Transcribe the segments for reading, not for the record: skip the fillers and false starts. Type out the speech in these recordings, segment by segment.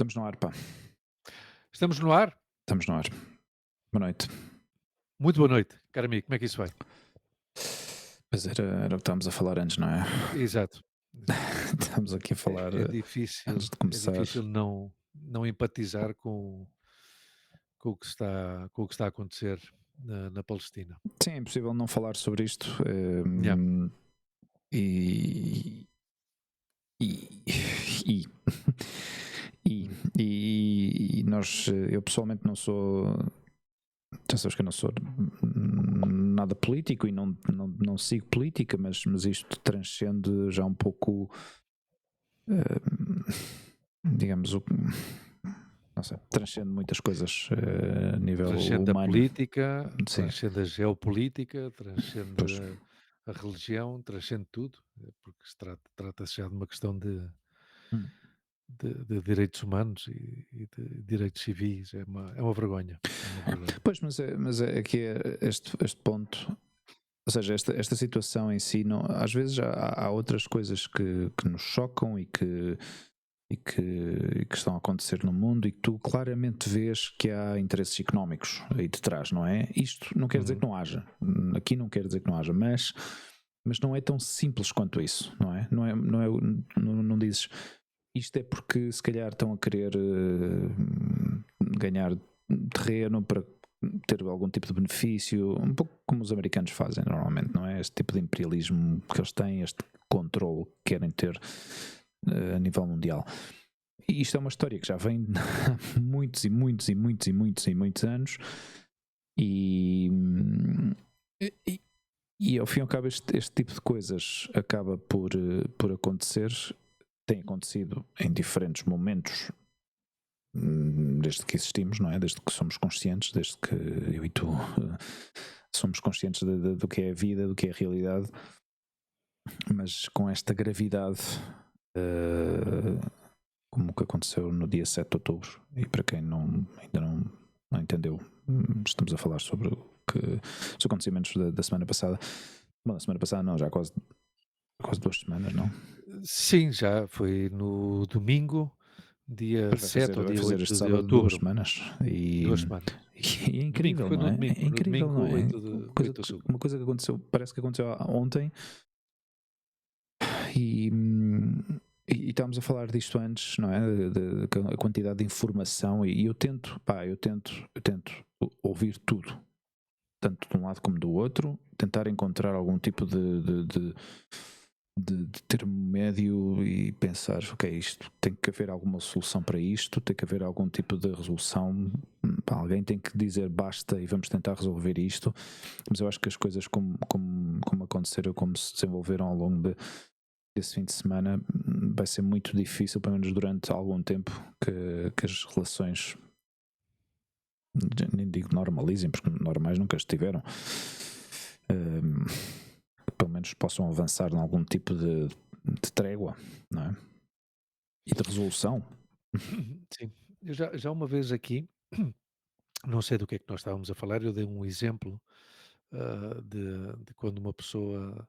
Estamos no ar, pá. Estamos no ar? Estamos no ar. Boa noite. Muito boa noite, caro amigo, como é que isso vai? Pois era o que estávamos a falar antes, não é? Exato, exato. Estamos aqui a falar É antes difícil de é começar. difícil não empatizar com o que está a acontecer na Palestina. Sim, é impossível não falar sobre isto. Yeah. E. E. E. E, Hum. nós, eu pessoalmente não sou, já sabes que eu não sou nada político e não sigo política, mas isto transcende já um pouco, digamos, não sei, transcende muitas coisas a nível Transcende a humano. política, Sim, transcende a geopolítica, transcende pois. a religião, transcende tudo, porque trata-se já de uma questão Hum. de direitos humanos e de direitos civis, é uma vergonha, é uma vergonha. Pois, mas é que este ponto, ou seja, esta situação em si, não, às vezes há outras coisas que nos chocam e que estão a acontecer no mundo e que tu claramente vês que há interesses económicos aí detrás, não é? Isto não quer dizer Uhum. que não haja, aqui não quer dizer que não haja, mas não é tão simples quanto isso, não é? Não dizes isto é porque se calhar estão a querer ganhar terreno para ter algum tipo de benefício, um pouco como os americanos fazem normalmente, não é? Este tipo de imperialismo que eles têm, este controle que querem ter a nível mundial. E isto é uma história que já vem há muitos e muitos e muitos e muitos e muitos anos e, e, e ao fim e ao cabo este tipo de coisas acaba por acontecer, tem acontecido em diferentes momentos desde que existimos, não é? Desde que somos conscientes, desde que eu e tu somos conscientes do que é a vida, do que é a realidade, mas com esta gravidade, como o que aconteceu no dia 7 de outubro, e para quem ainda não entendeu, estamos a falar sobre os acontecimentos da semana passada. Bom, da semana passada não, já há quase 2 semanas, não? Sim, já foi no domingo, dia Pois 7 ou vai dia fazer 8 este de sábado duas outubro, semanas e, 2 semanas. e é Domingo, incrível, foi não no é? domingo, É no incrível, domingo não é? 8 de outubro. Uma coisa que aconteceu, parece que aconteceu ontem e, e estávamos a falar disto antes, não é? A quantidade de informação e eu tento, pá, eu tento ouvir tudo, tanto de um lado como do outro, tentar encontrar algum tipo de termo médio e pensar, ok, isto tem que haver alguma solução para isto, tem que haver algum tipo de resolução, pá, alguém tem que dizer basta e vamos tentar resolver isto, mas eu acho que as coisas como aconteceram, como se desenvolveram ao longo desse fim de semana, vai ser muito difícil, pelo menos durante algum tempo, que as relações, nem digo normalizem, porque normais nunca estiveram, hum, que pelo menos possam avançar em algum tipo de trégua, não é? E de resolução. Sim, eu já uma vez aqui, não sei do que é que nós estávamos a falar, eu dei um exemplo, de quando uma pessoa,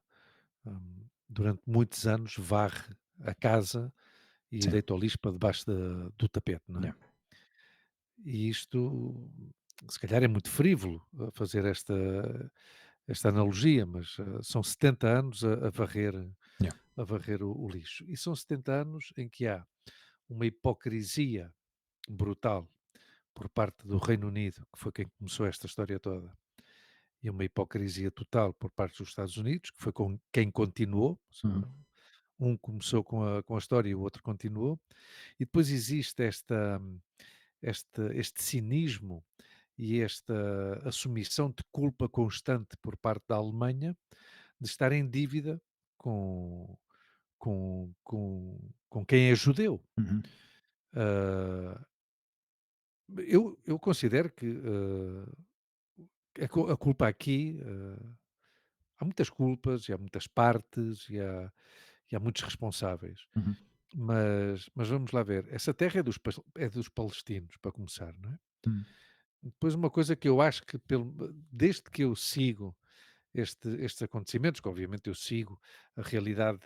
durante muitos anos varre a casa e Sim, deita o lixo para debaixo do tapete, não yeah, é? E isto, se calhar é muito frívolo, fazer esta analogia, mas, são 70 anos yeah. a varrer o lixo. E são 70 anos em que há uma hipocrisia brutal por parte do Reino Unido, que foi quem começou esta história toda, e uma hipocrisia total por parte dos Estados Unidos, que foi com quem continuou, ou seja, Uhum, um começou com a história e o outro continuou, e depois existe este cinismo e esta assumição de culpa constante por parte da Alemanha de estar em dívida com com quem é judeu. uhum, Ah, eu considero que, a culpa aqui, há muitas culpas e há muitas partes e há muitos responsáveis, uhum, mas vamos lá ver, essa terra é dos palestinos, para começar, não é? uhum, Depois uma coisa que eu acho que desde que eu sigo estes acontecimentos, que obviamente eu sigo a realidade,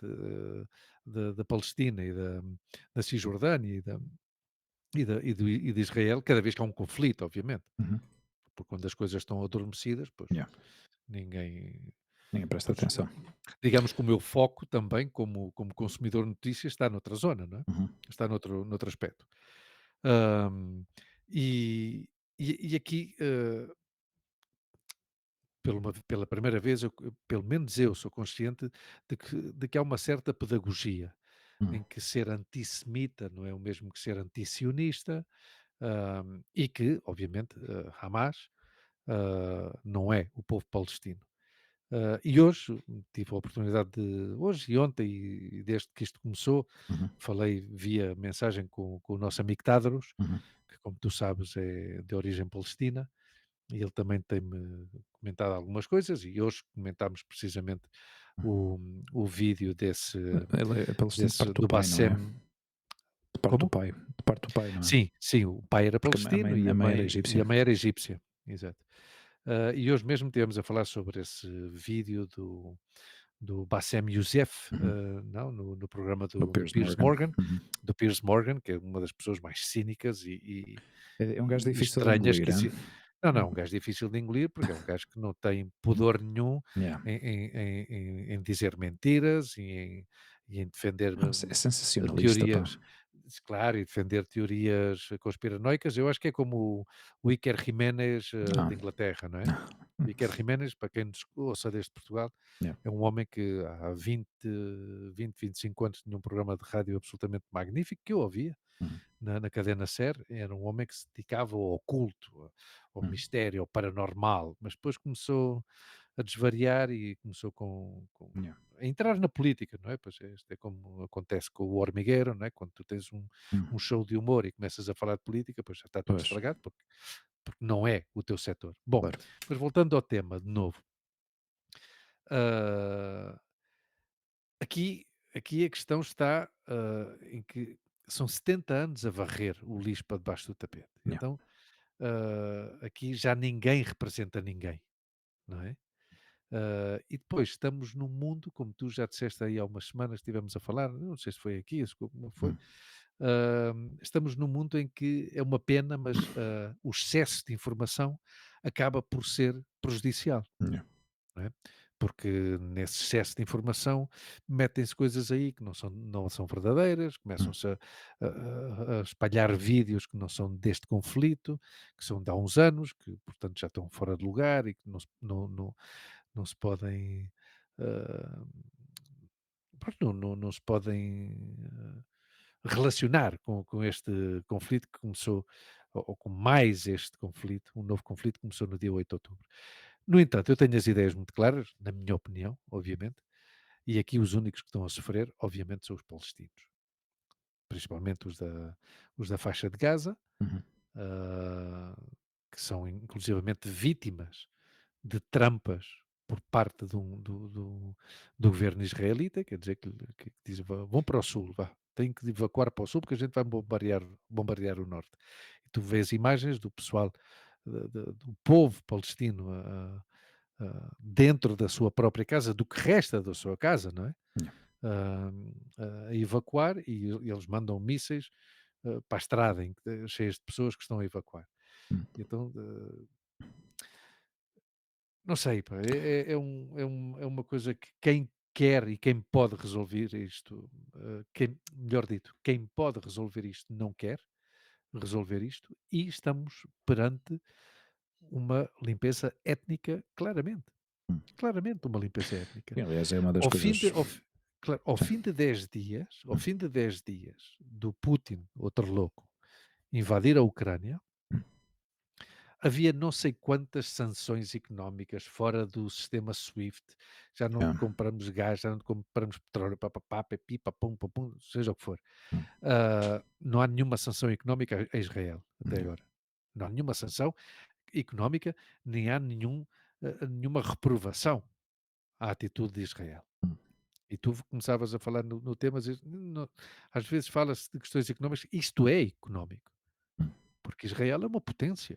da Palestina e da Cisjordânia e de Israel, cada vez que há um conflito, obviamente, Uhum. porque quando as coisas estão adormecidas, pois Yeah. ninguém. Ninguém presta Pois, atenção. digamos que o meu foco também, como consumidor de notícias, está noutra zona, não é? Uhum. Está noutro aspecto. Ahm, e, e aqui, pela primeira vez, pelo menos eu sou consciente de que há uma certa pedagogia Uhum. em que ser antissemita não é o mesmo que ser antisionista, e que, obviamente, Hamas não é o povo palestino. E hoje tive a oportunidade hoje e ontem, e desde que isto começou, Uhum. falei via mensagem com o nosso amigo Tadros, Uhum. que, como tu sabes, é de origem palestina, e ele também tem-me comentado algumas coisas, e hoje comentámos precisamente o, o vídeo Ele é palestino de desse parte do do pai, não é? Bassem. De parte do Como? pai. De parte do pai, não é? Sim, sim, o pai era Porque palestino e a a mãe era mãe, e egípcia. a mãe era egípcia, exato. E hoje mesmo tivemos a falar sobre esse vídeo do Bassem Youssef, Uhum. não, no programa Do do Piers Piers Morgan. Morgan, Uhum. que é uma das pessoas mais cínicas É um gajo e difícil de estranhas engolir, que hein? exi não, não, um gajo difícil de engolir, porque é um gajo que não tem pudor nenhum Yeah. em dizer mentiras e em defender, É sensacionalista, pá. teorias, claro, e defender teorias conspiranoicas. Eu acho que é como o Iker Jiménez, Ah. de Inglaterra, não é? O Iker Jiménez, para quem nos ouça desde Portugal, Yeah. é um homem que há 25 anos tinha um programa de rádio absolutamente magnífico que eu ouvia Uhum. na cadena SER. Era um homem que se dedicava ao oculto, ao Uhum. mistério, ao paranormal, mas depois começou a desvariar e começou Yeah. a entrar na política, não é? Pois isto é como acontece com o Hormigueiro, não é? Quando tu tens um Uhum. show de humor e começas a falar de política, pois já está tudo Pois, estragado, porque não é o teu setor. Bom, claro. mas voltando ao tema de novo, ah, aqui a questão está, em que são 70 anos a varrer o lixo para debaixo do tapete. Yeah. Então, aqui já ninguém representa ninguém, não é? E depois estamos num mundo, como tu já disseste aí há umas semanas, estivemos a falar, não sei se foi aqui, se como foi, Uhum. estamos num mundo em que é uma pena, mas o excesso de informação acaba por ser prejudicial, Yeah. não é? Porque nesse excesso de informação metem-se coisas aí que não são verdadeiras, Uhum. começam-se a espalhar vídeos que não são deste conflito, que são de há uns anos, que portanto já estão fora de lugar e que não se podem, ah, pronto, não se podem relacionar com este conflito que começou, ou com mais este conflito, um novo conflito que começou no dia 8 de outubro. No entanto, eu tenho as ideias muito claras, na minha opinião, obviamente, e aqui os únicos que estão a sofrer, obviamente, são os palestinos, principalmente os da faixa de Gaza, Uhum. ah, que são inclusivamente vítimas de trampas por parte do governo israelita, quer dizer que diz: Vão para o sul, vá, têm que evacuar para o sul porque a gente vai bombardear o norte". E tu vês imagens do pessoal, do povo palestino, dentro da sua própria casa, do que resta da sua casa, não é? Yeah. A evacuar, e eles mandam mísseis para a estrada, cheias de pessoas que estão a evacuar. Uhum. Então, não sei, pá, é uma coisa que quem quer e quem pode resolver isto, melhor dito, quem pode resolver isto não quer resolver isto, e estamos perante uma limpeza étnica, claramente. Uhum. Claramente uma limpeza étnica. E, aliás, é uma das Ao fim de coisas. ao fi claro, ao Sim. fim de 10 dias, ao Uhum. fim de 10 dias do Putin, outro louco, invadir a Ucrânia, Uhum. havia não sei quantas sanções económicas fora do sistema SWIFT, já não Yeah. compramos gás, já não compramos petróleo, pá-pá-pá, pepi, papum, papum, seja o que for. Uhum. Não há nenhuma sanção económica a Israel, até Yeah. agora. Não há nenhuma sanção económica, nem há nenhuma reprovação à atitude de Israel. Uhum. E tu começavas a falar no tema, às vezes fala-se de questões económicas, isto é económico, Uhum. porque Israel é uma potência,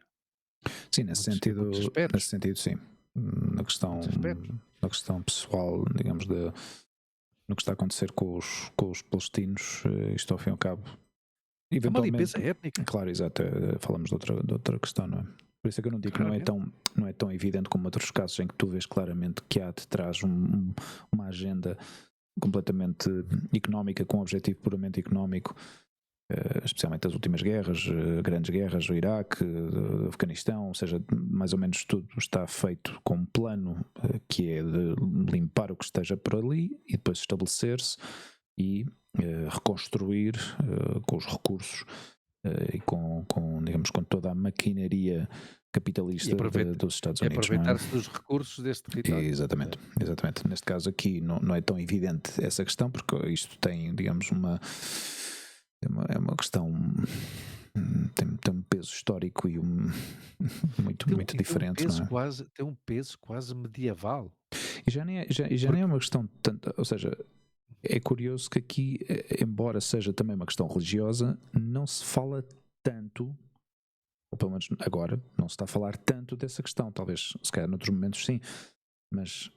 Sim, em muitos nesse aspectos, sentido, sim. Na muitos questão, aspectos. na questão pessoal, digamos, no que está a acontecer com os palestinos, isto ao fim e ao cabo É uma Eventualmente, limpeza étnica, claro, exato, falamos de outra questão, não é? Por isso é que eu não digo que claramente. não é tão evidente como outros casos em que tu vês claramente que há de trás uma agenda completamente económica, com um objetivo puramente económico, especialmente as últimas guerras, grandes guerras, o Iraque, o Afeganistão, ou seja, mais ou menos tudo está feito com um plano que é de limpar o que esteja por ali e depois estabelecer-se e reconstruir com os recursos e digamos, com toda a maquinaria E capitalista aproveita dos Estados e Unidos, não é? aproveitar-se dos recursos desse território, Exatamente, certo? exatamente. Neste caso aqui não é tão evidente essa questão, porque isto tem, digamos, é uma questão, tem um peso histórico e muito, muito diferente, não é? Tem um peso quase medieval, E já nem é porque uma questão tanto, ou seja, é curioso que aqui, embora seja também uma questão religiosa, não se fala tanto, ou pelo menos agora, não se está a falar tanto dessa questão. Talvez, se calhar, noutros momentos sim, mas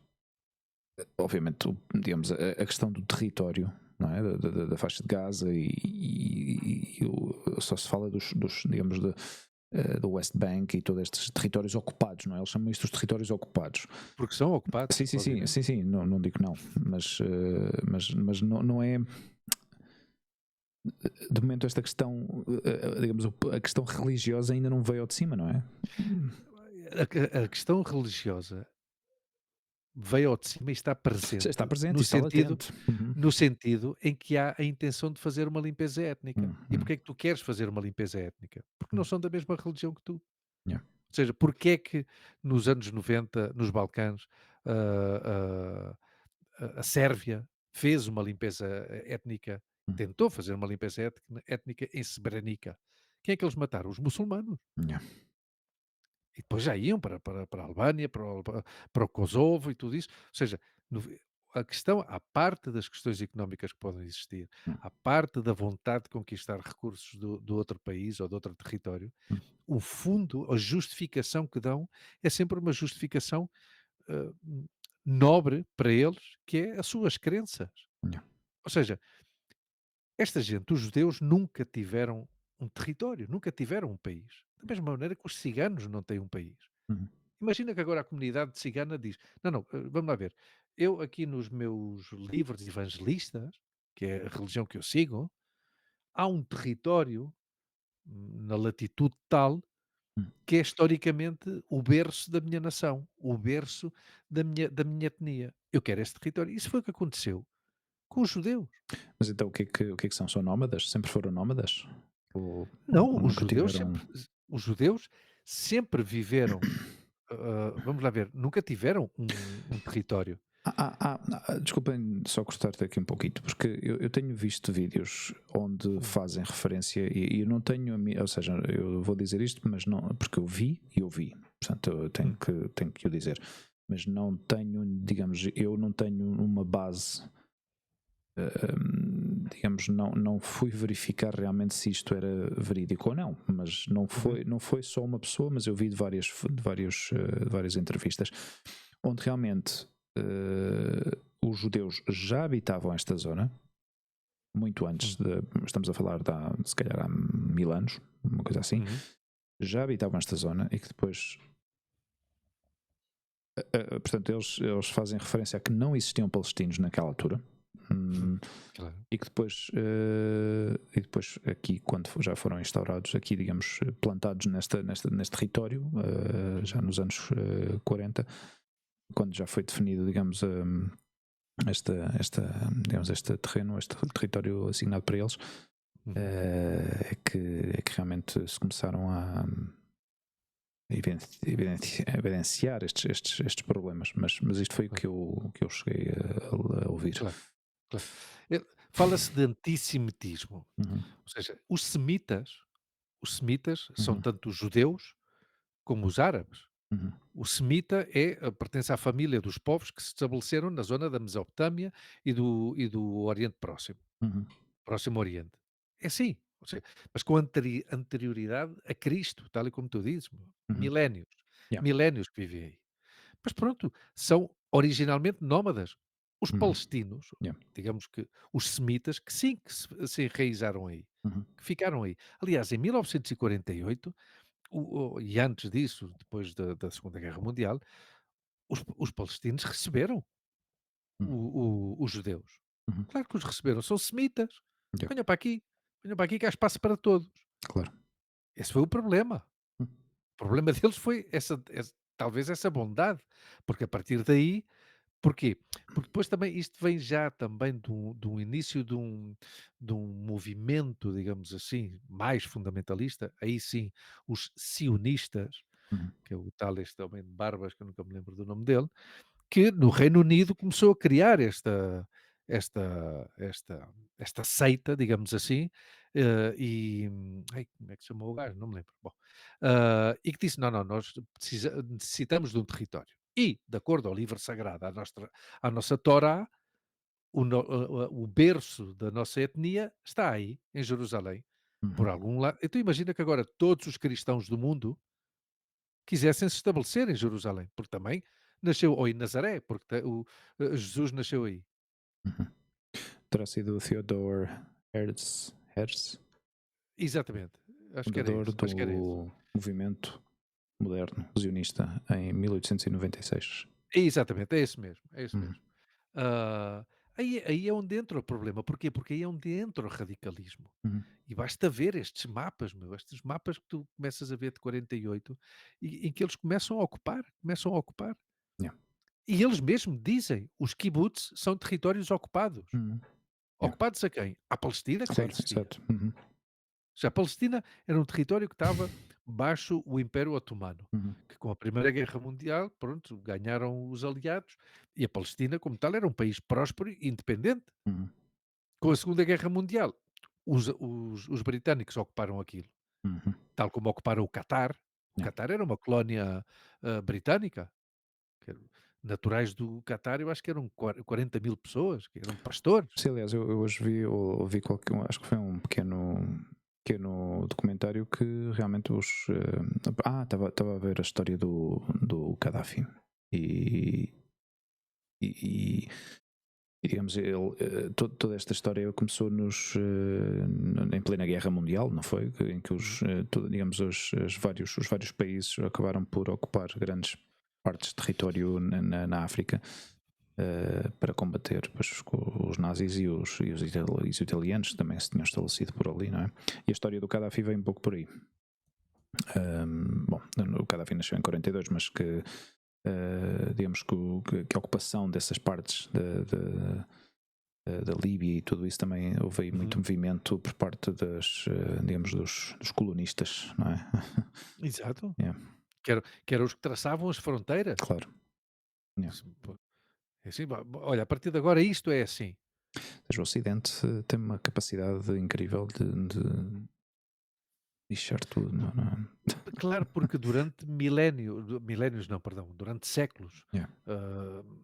obviamente, digamos, a questão do território, não é? Da faixa de Gaza só se fala digamos, do West Bank e todos estes territórios ocupados, não é? Eles chamam isto os territórios ocupados. porque são Sim, ocupados, sim, sim, obviamente. sim, sim, não digo que não, mas não é, de momento esta questão, digamos, a questão religiosa ainda não veio ao de cima, não é? A questão religiosa veio ao de cima e está Já está presente presente e está latente. Uhum. no sentido em que há a intenção de fazer uma limpeza étnica. E Uhum. porque é que tu queres fazer uma limpeza étnica? Porque não Uhum. são da mesma religião que tu. Yeah. Ou seja, porque é que nos anos 90 nos Balcãs, ah, a Sérvia fez uma limpeza étnica, Uhum. tentou fazer uma limpeza étnica em Srebrenica. Quem é que eles mataram? Os muçulmanos. Yeah. E depois já iam para a Albânia, para o Kosovo e tudo isso. Ou seja, no a questão, à parte das questões económicas que podem existir, Uhum. à parte da vontade de conquistar recursos do outro país ou de outro território, o fundo, a justificação que dão é sempre uma justificação, hã, nobre para eles, que é as suas crenças. Yeah. Ou seja, esta gente, os judeus, nunca tiveram um território, nunca tiveram um país. Da mesma maneira que os ciganos não têm um país. Uhum. Imagina que agora a comunidade cigana diz: "Não, não, vamos lá ver, eu aqui nos meus livros evangelistas, que é a religião que eu sigo, há um território, na latitude tal, Uhum. que é historicamente o berço da minha nação, o berço da minha etnia. Eu quero esse território". Isso foi o que aconteceu com os judeus. Mas então o que é que são? São nómadas? Sempre foram nómadas? Não, Ou nunca tiveram. os judeus sempre viveram, vamos lá ver, nunca tiveram um território. Desculpem só cortar-te aqui um pouquinho, porque eu tenho visto vídeos onde Hum, fazem referência e eu não tenho, ou seja, eu vou dizer isto, mas não, porque eu vi e ouvi, portanto eu hum, tenho que o dizer, mas não tenho, digamos, eu não tenho uma base, digamos, não fui verificar realmente se isto era verídico ou não, mas uhum, não foi só uma pessoa, mas eu vi de várias entrevistas onde realmente os judeus já habitavam esta zona muito antes hum, de, estamos a falar de se calhar há 1000 anos, uma coisa assim, uhum, já habitavam esta zona e que depois, portanto, eles fazem referência a que não existiam palestinos naquela altura. hum, hum, claro. e depois aqui, quando já foram instaurados, aqui, digamos, plantados neste território, já nos anos 40, quando já foi definido, digamos, digamos, este terreno, este território assignado para eles, Uhum, é que realmente se começaram a evidenciar estes problemas. Mas isto foi o claro, que eu cheguei a ouvir. claro, claro. Fala-se de antissemitismo, Uhum. ou seja, os semitas são Uhum. tanto os judeus como os árabes. Uhum. O semita pertence à família dos povos que se estabeleceram na zona da Mesopotâmia e do Oriente Próximo, Uhum. Próximo Oriente. É assim, ou seja, mas com anterioridade a Cristo, tal e como tu dizes, meu, Uhum. milénios, Yeah. milénios que vivem aí. Mas pronto, são originalmente nómadas. Os Uhum. palestinos, Yeah. digamos que os semitas, que sim, que se enraizaram aí, Uhum. que ficaram aí. Aliás, em 1948, e antes disso, depois da Segunda Guerra Mundial, os palestinos receberam Uhum. os judeus. Uhum. Claro que os receberam, são semitas. Yeah. Venham para aqui, venham para aqui que há espaço para todos. Claro. Esse foi o problema. Uhum. O problema deles foi talvez essa bondade, porque a partir daí, porquê? Porque depois também isto vem já também de um início de um movimento, digamos assim, mais fundamentalista, aí sim, os sionistas, Uhum. que é o tal este homem de barbas, que eu nunca me lembro do nome dele, que no Reino Unido começou a criar esta esta esta seita, digamos assim, ai, como é que se chamou o gajo? Não me lembro. Bom, e que disse: "Não, não, nós necessitamos de um território". E, de acordo ao livro sagrado, à nossa Torá, o berço da nossa etnia está aí, em Jerusalém, por Uhum. algum lado. Então imagina que agora todos os cristãos do mundo quisessem se estabelecer em Jerusalém, porque também nasceu, ou em Nazaré, porque Jesus nasceu aí. Uhum. Terá sido o Theodor Herz, Exatamente, acho que era fundador isso, acho que era isso. do movimento moderno zionista em 1896. Exatamente, é isso mesmo, é isso Uhum. mesmo. Ah, aí é onde entra o problema, porquê? Porque aí é onde entra o radicalismo. Uhum. E basta ver estes mapas, meu, estes mapas que tu começas a ver de 48, em que eles começam a ocupar. Yeah. E eles mesmo dizem, os kibbutz são territórios ocupados. Uhum. Yeah. Ocupados a quem? À Palestina, que já Claro, existia. exato. Uhum. Já a Palestina era um território que estava baixo o Império Otomano, Uhum. que com a Primeira Guerra Mundial, pronto, ganharam os aliados, e a Palestina, como tal, era um país próspero e independente. Uhum. Com a Segunda Guerra Mundial, os britânicos ocuparam aquilo, Uhum. tal como ocuparam o Catar. O Yeah. Catar era uma colónia, britânica, que eram naturais do Catar, eu acho que eram 40.000 pessoas, que eram pastores. Sim, aliás, eu hoje vi, ou ouvi qualquer, acho que foi um pequeno documentário que realmente estava a ver a história do Gaddafi e, e, e, digamos, toda esta história começou em plena Guerra Mundial, não foi? Em que Uhum, digamos, os vários países acabaram por ocupar grandes partes de território na África, para combater pois, os nazis e os italianos que também se tinham estabelecido por ali, não é? E a história do Gaddafi vem um pouco por aí. Bom, o Gaddafi nasceu em 42, mas que digamos que a ocupação dessas partes da Líbia e tudo isso também houve aí muito uhum. movimento por parte digamos, dos colonistas, não é? Exato. Yeah, Que eram os que traçavam as fronteiras. claro. Yeah. Isso, pô, é assim, olha, a partir de agora isto é assim. Mas o Ocidente tem uma capacidade incrível de lixar tudo, não é? Claro, porque durante milénios não, perdão, durante séculos, Yeah.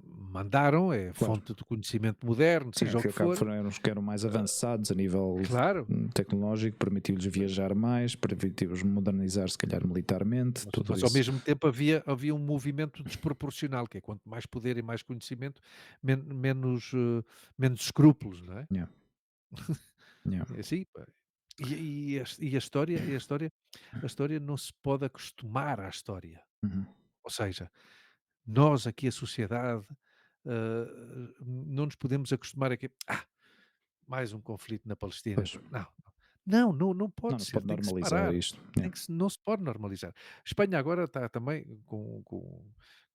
mandaram, é Claro. fonte de conhecimento moderno, Sim, seja o afinal que e ao cabo for. foram os que eram mais avançados a nível Claro, tecnológico, permitiu-lhes viajar mais, permitiu-lhes modernizar, se calhar militarmente, mas tudo mas ao isso. mesmo tempo havia um movimento desproporcional, que é quanto mais poder e mais conhecimento, menos escrúpulos, não é? Yeah. Yeah. É assim, pá. E a história não se pode acostumar à história. Uhum. Ou seja, nós aqui, a sociedade, não nos podemos acostumar a que: mais um conflito na Palestina. Pois. Não, não, não, não Não, pode não se ser, pode tem que normalizar separar, isto. Yeah. não se pode normalizar. Espanha agora está também com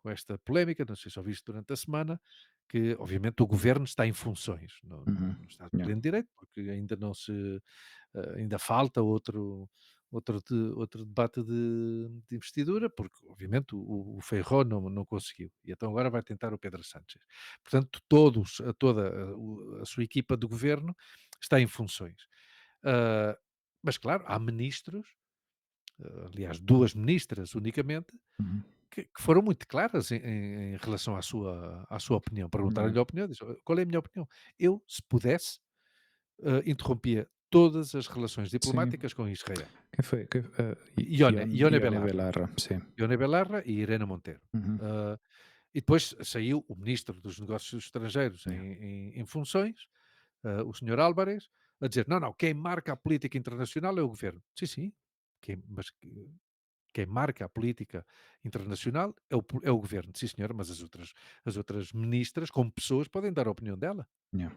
esta polémica, não sei se ouviste durante a semana, que obviamente o governo está em funções, não, Uhum. não está de Yeah. pleno direito, porque ainda não se, ainda falta outro debate de investidura, porque obviamente o Feijóo não conseguiu, e então agora vai tentar o Pedro Sánchez. Portanto, toda a sua equipa de governo está em funções. Ah, mas claro, há ministros, aliás 2 ministras unicamente, Uhum. que foram muito claras em relação à sua opinião. Yeah. Perguntaram-lhe a opinião, disse: "Qual é a minha opinião?". Eu, se pudesse, interrompia todas as relações Sim. diplomáticas com Israel. Quem foi? Ione Ione Belarra. Belarra, sim. Ione Belarra e Irene Montero. Uhum. Ah, E depois saiu o ministro dos Negócios Estrangeiros Yeah, em funções, o senhor Álvares, a dizer: "Não, não, quem marca a política internacional é o governo". Sim, sim, mas quem marca a política internacional é o governo. Sim senhora, mas as outras ministras, como pessoas, podem dar a opinião dela. yeah.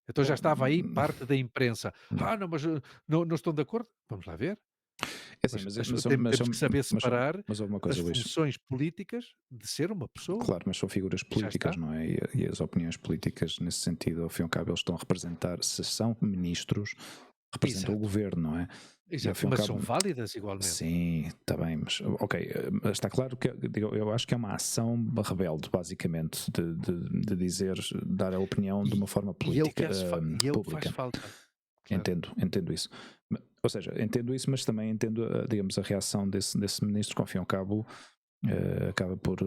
Então já Oh, estava aí parte da imprensa: yeah. "Ah, não, mas, não estão de acordo?". Vamos lá ver. É assim, Mas mas, as mas, são- mas, temos são- que saber mas, são- separar mas houve uma as coisa, Luís. funções políticas de ser uma pessoa. Claro, mas são figuras E já políticas, está. não é? E as opiniões políticas, nesse sentido, ao fim e ao cabo, eles estão a representar, se são ministros, representam o Exato, governo, não é? E ao exato. fim e ao Mas são cabo, válidas igualmente. sim, está bem, mas ok, está claro que eu acho que é uma ação rebelde, basicamente, de dizer, dar a opinião de E uma forma e é o política, que faz pública. falta. Claro. Entendo isso. Ou seja, entendo isso, mas também entendo, digamos, a reação desse ministro, que ao fim e ao cabo acaba por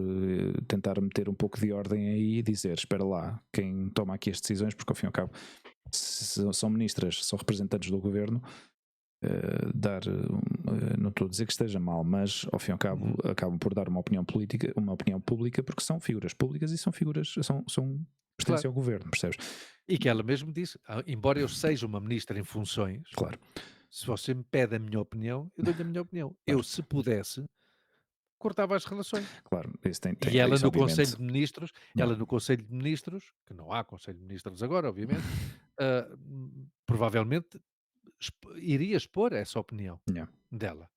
tentar meter um pouco de ordem aí e dizer: espera lá, quem toma aqui as decisões, porque ao fim e ao cabo se são ministras, são representantes do governo, não estou a dizer que esteja mal, mas ao fim e ao cabo Uhum. acabam por dar uma opinião pública, porque são figuras públicas e são figuras, pertencem Claro. ao governo, percebes? E que ela mesmo disse: embora eu seja uma ministra em funções, Claro, se você me pede a minha opinião, eu dou-lhe a minha opinião. Eu, claro, se pudesse, cortava as relações". claro, isso E ela isso no Conselho obviamente, de Ministros yeah, que não há Conselho de Ministros agora, obviamente, provavelmente iria expor essa opinião yeah, dela,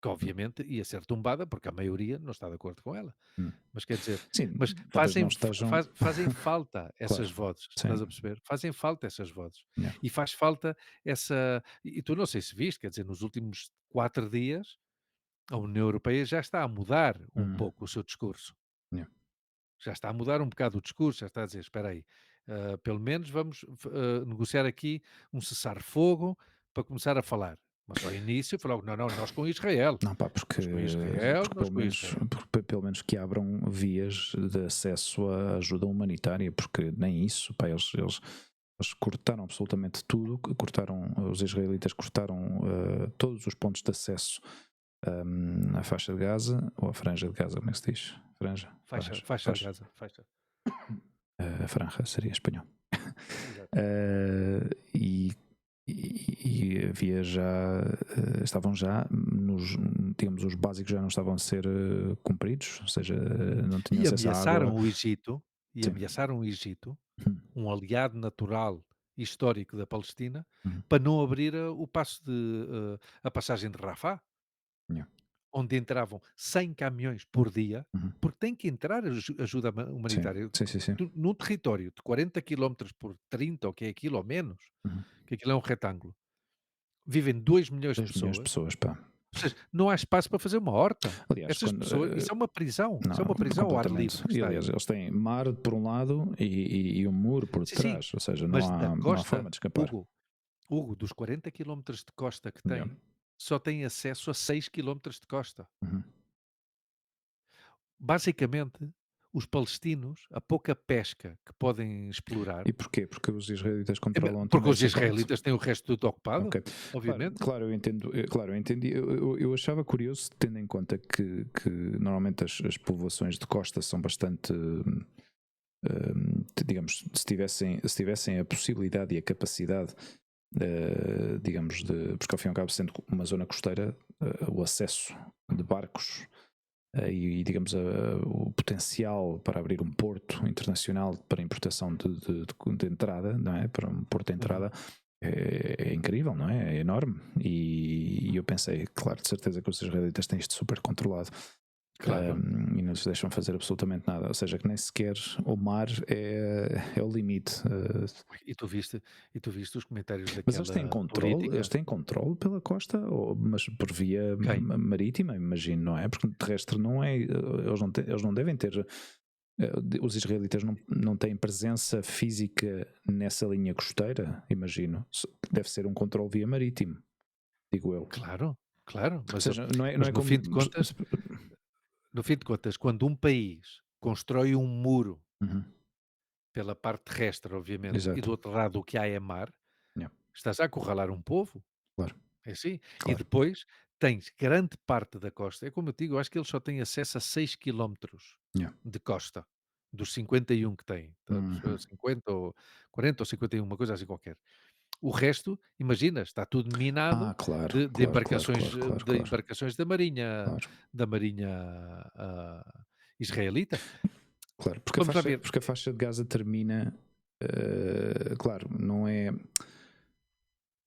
que obviamente ia ser tombada, porque a maioria não está de acordo com ela. hum. Mas quer dizer, Sim, mas talvez não estejam, fazem falta essas claro, vozes, sim, estás a perceber? Fazem falta essas vozes. yeah, E faz falta e tu não sei se viste, quer dizer, nos últimos 4 dias, a União Europeia já está a mudar um hum, pouco o seu discurso. yeah. Já está a mudar um bocado o discurso, já está a dizer: "Espera aí, pelo menos vamos negociar aqui um cessar-fogo para começar a falar". Mas ao início falou: "Não, não, nós com Israel, Não, pá, porque, nós com Israel, porque, nós pelo com menos, Israel". porque pelo menos que abram vias de acesso à ajuda humanitária, porque nem isso, pá, eles cortaram absolutamente tudo, os israelitas cortaram todos os pontos de acesso à faixa de Gaza, ou à franja de Gaza, como é que se diz? Franja? Faixa de Gaza, faixa. Franja seria espanhol. Exato. E, e havia já, estavam já, digamos, os básicos já não estavam a ser cumpridos, ou seja, não tinham E acesso à água. ameaçaram o Egito e Sim. ameaçaram o Egito, Hum, um aliado natural e histórico da Palestina, hum, para não abrir a passagem de Rafah. yeah, Onde entravam 100 caminhões por dia, uhum. porque tem que entrar ajuda Sim, humanitária. sim, sim, sim. Num território de 40 quilómetros por 30, ou que é aquilo, ou menos, Uhum. que aquilo é um retângulo, vivem 2 milhões de 2 milhões de pessoas, pessoas, pá. ou seja, não há espaço para fazer uma horta. Aliás, Essas quando, pessoas, isso é uma não, prisão ao ar completamente. livre que E está aliás, aí. eles têm mar por um lado e um muro por Sim, sim, detrás, ou seja, mas da não há forma costa, de escapar. Hugo, dos 40 quilómetros de costa que Yeah. tem, só tem acesso a 6 quilómetros de costa. Uhum. Basicamente, os palestinos, a pouca pesca que podem explorar. E porquê? Porque os israelitas controlam Porque também os essa parte. israelitas têm o resto tudo ocupado, Ok. Claro, obviamente. claro, eu entendo. Claro, eu entendi. Eu achava curioso, tendo em conta que normalmente as povoações de costa são bastante. Digamos, se tivessem a possibilidade e a capacidade, digamos, porque ao fim e ao cabo, sendo uma zona costeira, o acesso de barcos digamos, o potencial para abrir um porto internacional para importação de entrada, não é? Para um porto de Uhum. entrada é incrível, não é? É enorme. E eu pensei, claro, de certeza que os israelitas têm isto super controlado. Claro. E não lhes deixam fazer absolutamente nada, ou seja, que nem sequer o mar é o limite. E tu viste os comentários Mas eles têm daquela controle, política? pela costa, mas por via Quem? marítima, imagino, não é? Porque terrestre não é, eles não devem ter, os israelitas não têm presença física nessa linha costeira, imagino. Deve ser um controle via marítimo, digo eu. Claro, claro, Ou seja, não mas é no como. fim de contas quando um país constrói um muro Uhum, pela parte terrestre, obviamente, e do exato, outro lado o que há é mar, yeah, estás a acorralar um povo, claro, é assim. E claro. depois tens grande parte da costa, é como eu digo, eu acho que eles só têm acesso a 6 quilómetros Yeah. de costa, dos 51 que têm, tá, Uhum. 50 ou 40 ou 51, uma coisa assim qualquer. O resto, imagina, está tudo minado Claro, de claro, claro, embarcações, claro, claro, de claro, embarcações claro, da marinha, israelita. claro. Vamos lá ver. Porque a faixa de Gaza termina, claro, não é.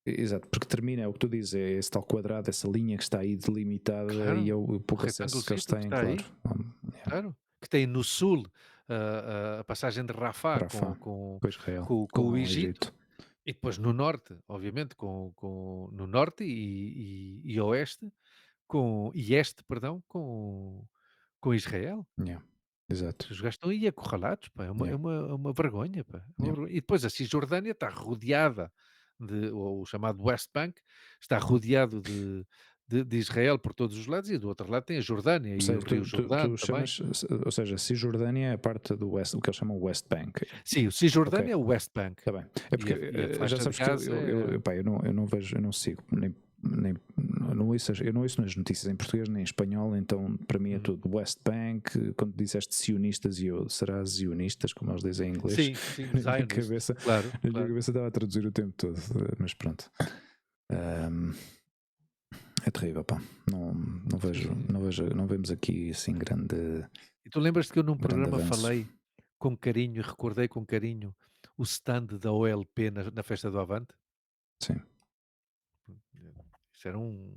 Exato, porque termina, é o que tu dizes, é esse tal quadrado, essa linha que está aí delimitada e Claro, é o o pouco acesso que eles retangulozito que têm, está claro. aí, Yeah. claro, que tem no sul, a passagem de Rafah Rafah, com Israel, com o com o Egito, Egito. e depois no norte, obviamente, no norte e oeste, e este, perdão, com Israel. Yeah. Exato. Os gajos estão aí acurralados, pá, Yeah. é uma vergonha, pá, é uma Yeah. vergonha. E depois a Cisjordânia está rodeada ou o chamado West Bank, está rodeado de Israel por todos os lados, e do outro lado tem a Jordânia Ou e o seja, rio Jordão tu também. chamas, ou seja, Cisjordânia é a parte do West, o que eles chamam West Bank. Sim, o Ok, Cisjordânia é o West Bank, está bem. É porque e a já faixa de sabes que Gaza é pá, eu não vejo, eu não sigo, nem não ouço, eu não ouço nas notícias em português nem em espanhol, então para mim é uhum. tudo West Bank. Quando disseste sionistas, e eu, será zionistas, como eles dizem em inglês, Sim, sim, na minha Zionists, cabeça, claro, na minha claro. cabeça estava a traduzir o tempo todo, mas pronto. Ahm, É terrível, pá. Não Sim, vejo, sim, sim. não vemos aqui assim E tu lembras-te que eu num grande programa avanço. falei com carinho, recordei com carinho o stand da OLP na festa do Avante? Sim. Isso era um.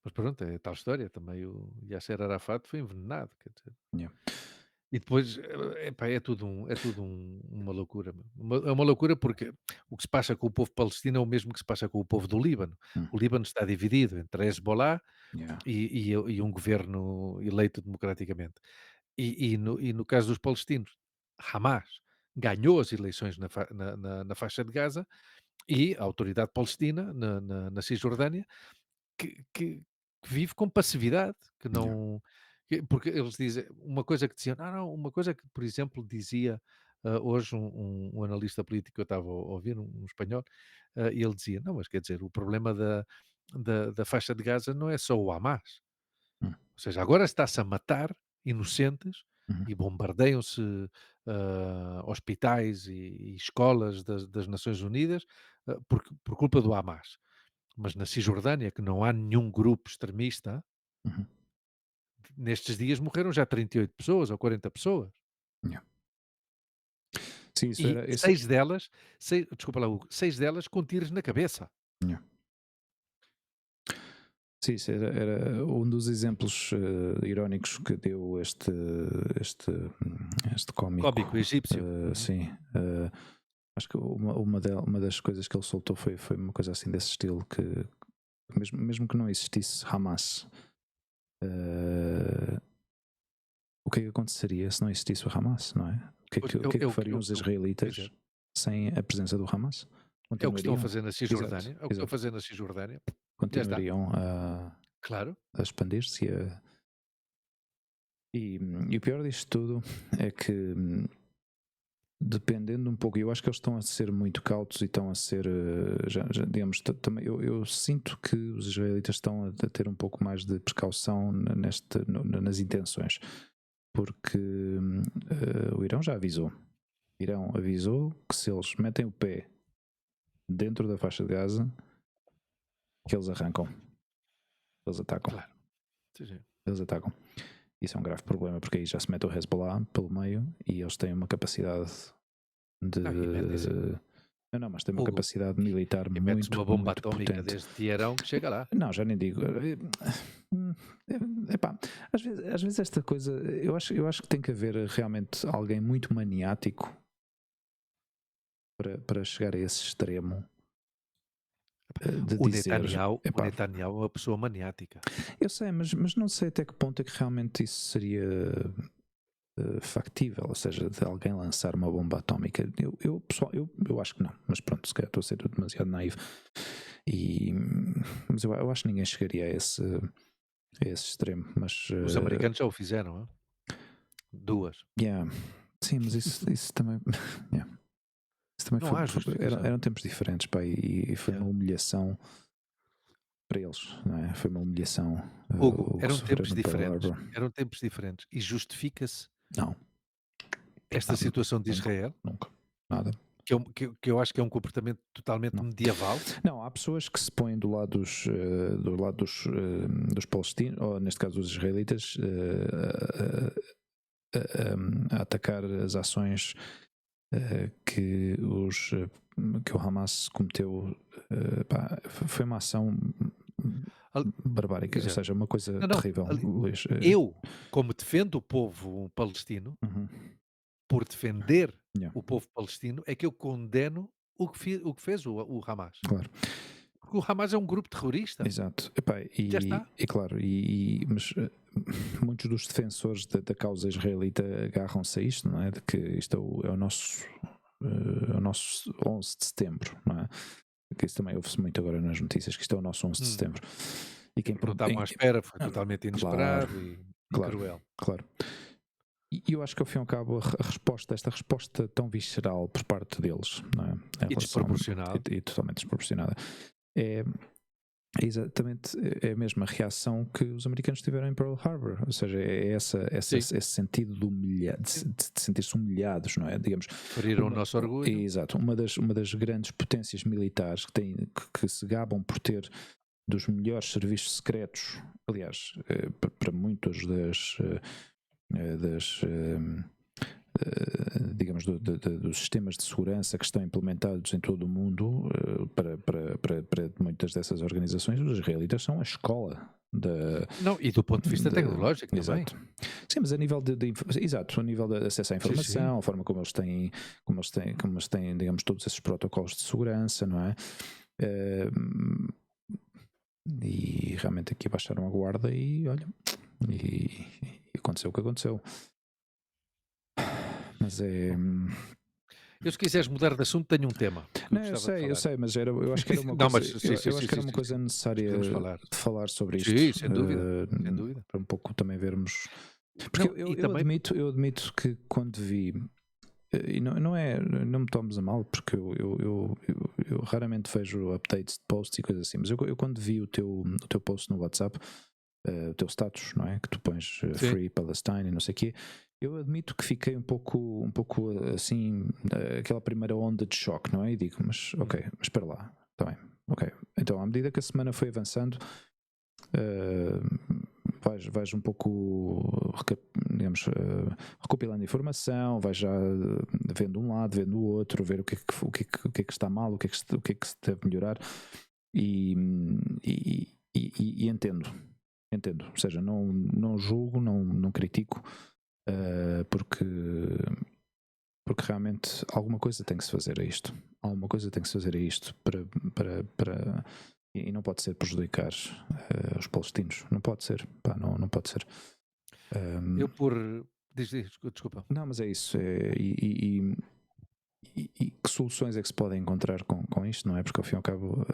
Mas pronto, é tal história. Também o Yasser Arafat foi envenenado, quer dizer. Yeah. E depois, epá, uma loucura. É uma loucura porque o que se passa com o povo palestino é o mesmo que se passa com o povo do Líbano. Mm. O Líbano está dividido entre Hezbollah Yeah. e um governo eleito democraticamente. E no caso dos palestinos, Hamas ganhou as eleições na faixa de Gaza e a autoridade palestina na Cisjordânia que vive com passividade, que Yeah. não porque eles dizem uma coisa que diziam, não, uma coisa que, por exemplo, dizia, hoje um analista político que eu estava a ouvir, um espanhol, e ele dizia: "Não, mas quer dizer, o problema da faixa de Gaza não é só o Hamas, Mm. ou seja, agora está-se a matar inocentes Mhm. e bombardeiam-se, hospitais e escolas das Nações Unidas, por culpa do Hamas. Mas na Cisjordânia, que não há nenhum grupo extremista, Mhm. nestes dias morreram já 38 pessoas ou 40 pessoas. Yeah. Sim, isso E era. Isso, 6 delas, desculpa lá, Hugo, 6 delas com tiros na cabeça. yeah. Sim, isso era um dos exemplos irónicos que deu este Cómico cómico. egípcio. Uhum. Sim. Acho que uma das coisas que ele soltou foi uma coisa assim desse estilo, que mesmo que não existisse Hamas, uh, o que é que aconteceria se não existisse o Hamas, não é? Pois, O que é que fariam os pois é. israelitas sem a presença do Hamas? É o que estão a Continuariam? fazer na Exato, Cisjordânia, é o que estão a exato. fazer na Cisjordânia. Já está. Continuariam Claro. a expandir-se e o pior disto tudo é que dependendo um pouco, eu acho que eles estão a ser muito cautos e estão a ser, digamos, também eu sinto que os israelitas estão a ter um pouco mais de precaução nas intenções, porque o Irão já avisou. O Irão avisou que se eles metem o pé dentro da faixa de Gaza, que eles arrancam, eles atacam, Claro. Sim, sim. eles atacam. Isso é um grave problema, porque aí já se mete o Hezbollah pelo meio e eles têm uma capacidade de. Não, e metem-se, Não, mas tem uma Hugo, capacidade militar e metes muito, uma bomba muito atómica potente. desde Teherão que chega lá. Não, já nem digo. Epá, às vezes esta coisa, eu acho que tem que haver realmente alguém muito maniático para chegar a esse extremo de dizer. O Epá, Netanyahu é uma pessoa maniática. eu sei, mas não sei até que ponto é que realmente isso seria factível, ou seja, de alguém lançar uma bomba atómica. Pessoal, eu acho que não, mas pronto, se calhar estou a ser demasiado naivo. Mas eu acho que ninguém chegaria a esse extremo. Mas Os americanos já o fizeram, hein? 2. yeah. Sim, mas isso também. Yeah. Isso também Não há justificação. eram tempos diferentes, pá, e foi uma Yeah. humilhação para eles, não é? Foi uma humilhação, Hugo, o que sofreram no Pearl Harbor. eram tempos diferentes e justifica-se Não, esta nada, situação de nunca, Israel, nunca, nada, que eu acho que é um comportamento totalmente não. medieval. Não, há pessoas que se põem do lado dos palestinos, ou neste caso dos israelitas, a atacar as ações que o Hamas cometeu. Pá, foi uma ação Al barbárica, ou Exato. seja, uma coisa Não, não, terrível, ali Luís. eu, como defendo o povo palestino, Uhum, por defender yeah, o povo palestino, é que eu condeno o que fez o Hamas. claro. Porque o Hamas é um grupo terrorista, Exato. Epá, já está. e claro, mas muitos dos defensores da causa israelita agarram-se a isto, não é? De que isto é o nosso 11 de setembro, não é? Que isso também ouve-se muito agora nas notícias, que isto é o nosso 11 de Hum, setembro. E quem, porque não estavam à espera, foi totalmente claro, inesperado e claro, cruel. claro. E eu acho que ao fim e ao cabo esta resposta tão visceral por parte deles, não é? Em E relação, desproporcionado. e totalmente desproporcionada, é, é exatamente a mesma reação que os americanos tiveram em Pearl Harbor, ou seja, é Sim, esse sentido sim. de sentir-se humilhados, não é? Digamos, Feriram o nosso orgulho. exato, uma das grandes potências militares que se gabam por ter dos melhores serviços secretos, aliás, para muitas das digamos, dos sistemas de segurança que estão implementados em todo o mundo para muitas dessas organizações, os israelitas são a escola da. Não, e do ponto de vista tecnológico também. Exato. Sim, mas a nível exato, a nível de acesso à Sim, sim. informação, a forma como eles têm, digamos, todos esses protocolos de segurança, não é? Eh, e realmente aqui baixaram a guarda e olha, e aconteceu o que aconteceu. Mas é. Eu, se quiseres mudar de assunto, tenho um tema que eu Não, gostava de eu falar. sei, mas eu acho que era uma Não, coisa, mas sim, sim, eu sim, acho que era sim, uma sim, coisa sim. Mas podemos necessária falar. de falar sobre Sim, isto, sem dúvida, sem dúvida. para um pouco também vermos. Porque Não, e também eu admito que quando vi, e não é, não me tomes a mal, porque eu raramente vejo updates de posts e coisas assim, mas eu quando vi o teu post no WhatsApp, o teu status, não é? Que tu pões sim, Free Palestine e não sei o quê. Eu admito que fiquei um pouco assim, aquela primeira onda de choque, não é? E digo, mas ok, mas espera lá, está bem, ok. Então, à medida que a semana foi avançando, vais um pouco, digamos, recopilando informação, vais já vendo um lado, vendo o outro, ver o que é que está mal, o que é que se deve melhorar e, e entendo. Entendo, ou seja, não julgo, não critico, porque, porque realmente alguma coisa tem que se fazer a isto. Alguma coisa tem que se fazer a isto e não pode ser prejudicar os palestinos. Não pode ser, pá, não pode ser. eu por desculpa. Não, mas é isso. E que soluções é que se podem encontrar com isto, não é? Porque ao fim e ao cabo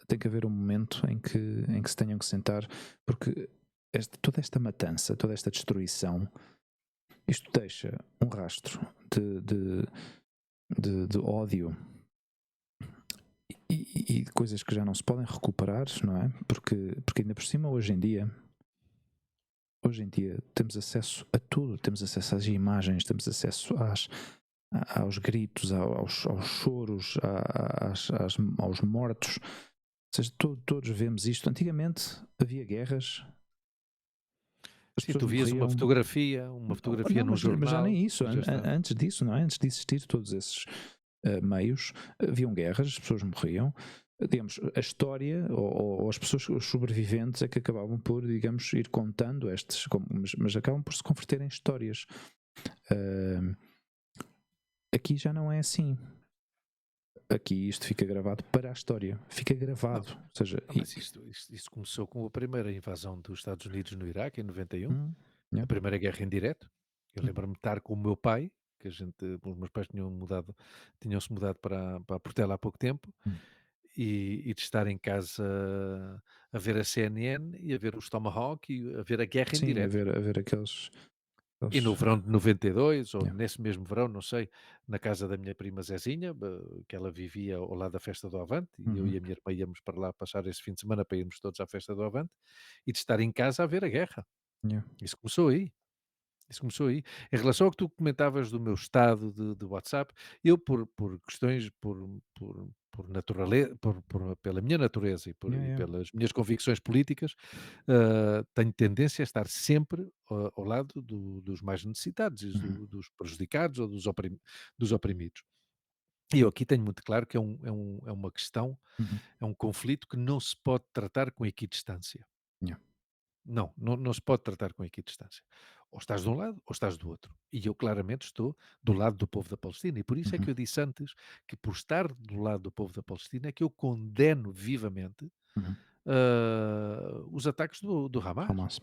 tem que haver um momento em que se tenham que sentar, porque toda esta matança, toda esta destruição, isto deixa um rastro de ódio e de coisas que já não se podem recuperar, não é? Porque ainda por cima, hoje em dia temos acesso a tudo, temos acesso às imagens, temos acesso aos gritos, aos choros, aos mortos. Ou seja, todos vemos isto. Antigamente havia guerras, as Sim, pessoas tu vias morriam. uma fotografia Não, num mas já nem jornal isso. e já está. Antes disso, não é? Antes de existir todos esses meios, haviam guerras, as pessoas morriam. Digamos, a história ou as pessoas, os sobreviventes é que acabavam por, digamos, ir contando estes, mas acabam por se converter em histórias. Uh, Aqui já não é assim. Aqui isto fica gravado para a história. Fica Não, gravado. Ou seja, não, mas isto começou com a primeira invasão dos Estados Unidos no Iraque, em 91, yeah, a primeira guerra em direto. Eu lembro-me de estar com o meu pai, que os meus pais tinham-se mudado para Portela há pouco tempo, hum. e de estar em casa a ver a CNN e a ver os Tomahawk e a ver a guerra em Sim, direto. a ver aqueles. E no Eles, verão de 92 ou yeah. nesse mesmo verão, não sei, na casa da minha prima Zezinha, que ela vivia ao lado da festa do Avante, e eu Uhum. e a minha irmã íamos para lá passar esse fim de semana para irmos todos à festa do Avante, e de estar em casa a ver a guerra. Yeah. Isso começou aí. Isso começou aí. Em relação ao que tu comentavas do meu estado de WhatsApp, eu por questões, por naturale pela minha natureza Yeah, e yeah. pelas minhas convicções políticas, tenho tendência a estar sempre ao lado dos mais necessitados e Uhum. dos prejudicados ou dos oprimidos. E eu aqui tenho muito claro que é uma questão, Uhum. é um conflito que não se pode tratar com equidistância. Yeah. Não se pode tratar com equidistância. Ou estás de um lado ou estás do outro. E eu claramente estou do lado do povo da Palestina. E por isso é que Uhum. eu disse antes que por estar do lado do povo da Palestina é que eu condeno vivamente Uhum. os ataques do Hamas. Hamas.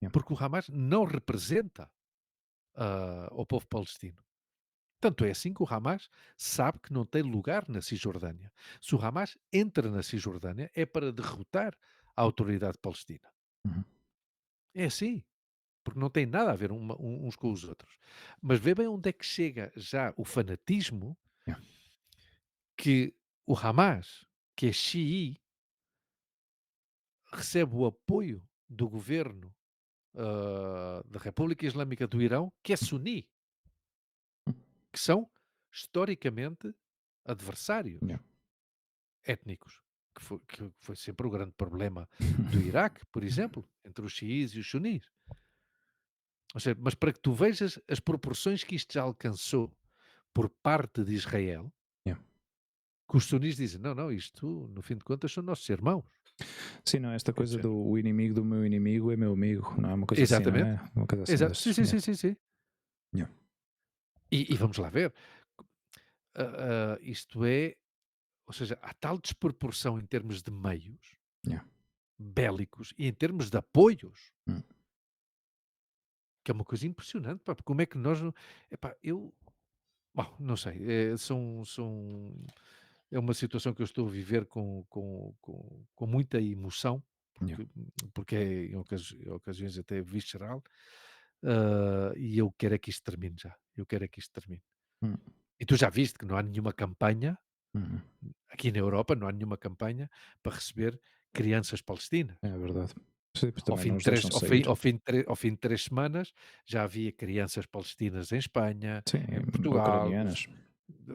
Yeah. Porque o Hamas não representa o povo palestino. Tanto é assim que o Hamas sabe que não tem lugar na Cisjordânia. Se o Hamas entra na Cisjordânia é para derrotar a autoridade palestina. Uhum. É assim. Porque não tem nada a ver uns com os outros. Mas vê bem onde é que chega já o fanatismo Yeah. que o Hamas, que é xií, recebe o apoio do governo da República Islâmica do Irão, que é suni, que são historicamente adversários Yeah. étnicos, que foi sempre o grande problema do Iraque, por exemplo, entre os xiís e os sunis. Ou seja, mas para que tu vejas as proporções que isto já alcançou por parte de Israel, Yeah. que os sunis dizem: "Não, não, isto no fim de contas são nossos irmãos". Sim, não, esta Quer coisa dizer do o inimigo do meu inimigo é meu amigo, não é uma coisa assim, não exatamente, é? Uma coisa assim exato. Sim, desses. sim, Yeah. sim, sim, sim. Yeah. E vamos lá ver, isto é, ou seja, há tal desproporção em termos de meios Yeah. bélicos e em termos de apoios, Mm. que é uma coisa impressionante, pá, porque como é que nós não epá, eu bom, não sei, é uma situação que eu estou a viver com muita emoção, Yeah. porque é em ocasiões até visceral, e eu quero é que isto termine já, eu quero é que isto termine. Mm. E tu já viste que não há nenhuma campanha, Mhm. aqui na Europa não há nenhuma campanha para receber crianças palestinas. É verdade. Sim, porque Ao também fim não de os 3 deixam sair. ao fim de 3 semanas, já havia crianças palestinas em Espanha, Sim, em Portugal, ucranianas.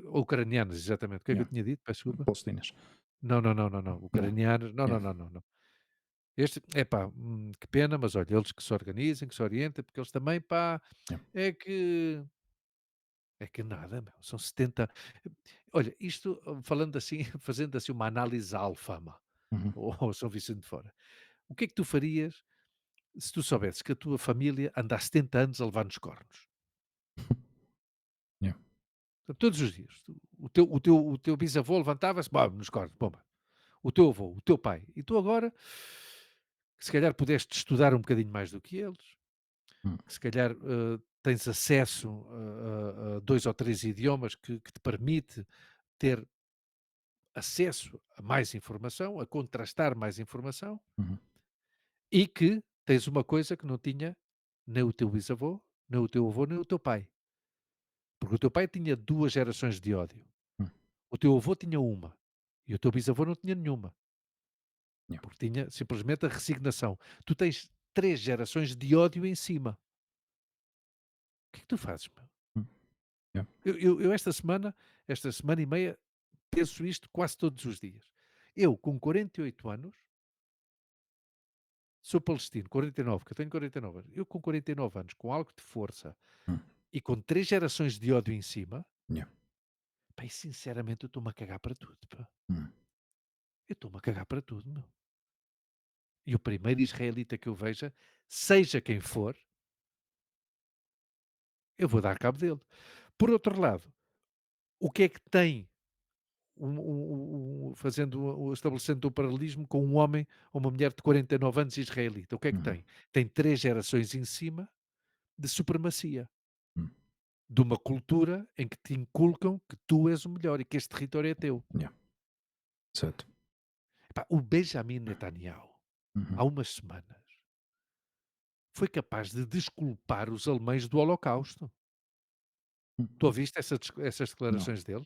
ucranianas, exatamente. O que é que Yeah. eu tinha dito? Peço desculpa. Palestinas. Não, não, não, não, não, Não. ucranianos, não, Yeah. não, não, não, não. Este, epá, que pena, mas olha, eles que se organizem, que se orientem, porque eles também, pá, Yeah. é que é que nada, meu, são 70. Olha, isto falando assim, fazendo assim uma análise à Alfama, Mhm. ou ao São Vicente de Fora. O que é que tu farias se tu soubesses que a tua família anda há 70 anos a levar nos cornos? Yeah. Portanto, todos os dias. O teu bisavô levantava-se, bom, nos cornos, pomba. O teu avô, o teu pai. E tu agora, que se calhar pudeste estudar um bocadinho mais do que eles, Mm. que se calhar tens acesso a 2 ou 3 idiomas que te permite ter acesso a mais informação, a contrastar mais informação, Mhm. e que tens uma coisa que não tinha nem o teu bisavô, nem o teu avô, nem o teu pai. Porque o teu pai tinha 2 gerações de ódio. Mm. O teu avô tinha uma. E o teu bisavô não tinha nenhuma. Yeah. Porque tinha simplesmente a resignação. Tu tens 3 gerações de ódio em cima. O que é que tu fazes, meu? Mm. Yeah. Eu esta semana e meia, penso isto quase todos os dias. Eu, com 48 anos, sou palestino, 49, que eu tenho 49 anos. Eu, com 49 anos, com algo de força Mm. e com 3 gerações de ódio em cima, Yeah. pá, e sinceramente eu estou-me a cagar para tudo, pá. Mm. Eu estou-me a cagar para tudo, meu. E o primeiro israelita que eu veja, seja quem for, eu vou dar cabo dele. Por outro lado, o que é que tem, estabelecendo um paralelismo com um homem ou uma mulher de 49 anos israelita? O que é que Mhm. tem? Tem 3 gerações em cima de supremacia, Mm. de uma cultura em que te inculcam que tu és o melhor e que este território é teu. Yeah. Certo. Epá, o Benjamin Netanyahu, Mhm. há umas semanas, foi capaz de desculpar os alemães do Holocausto. Hum, Tu ouviste essas Não. declarações dele?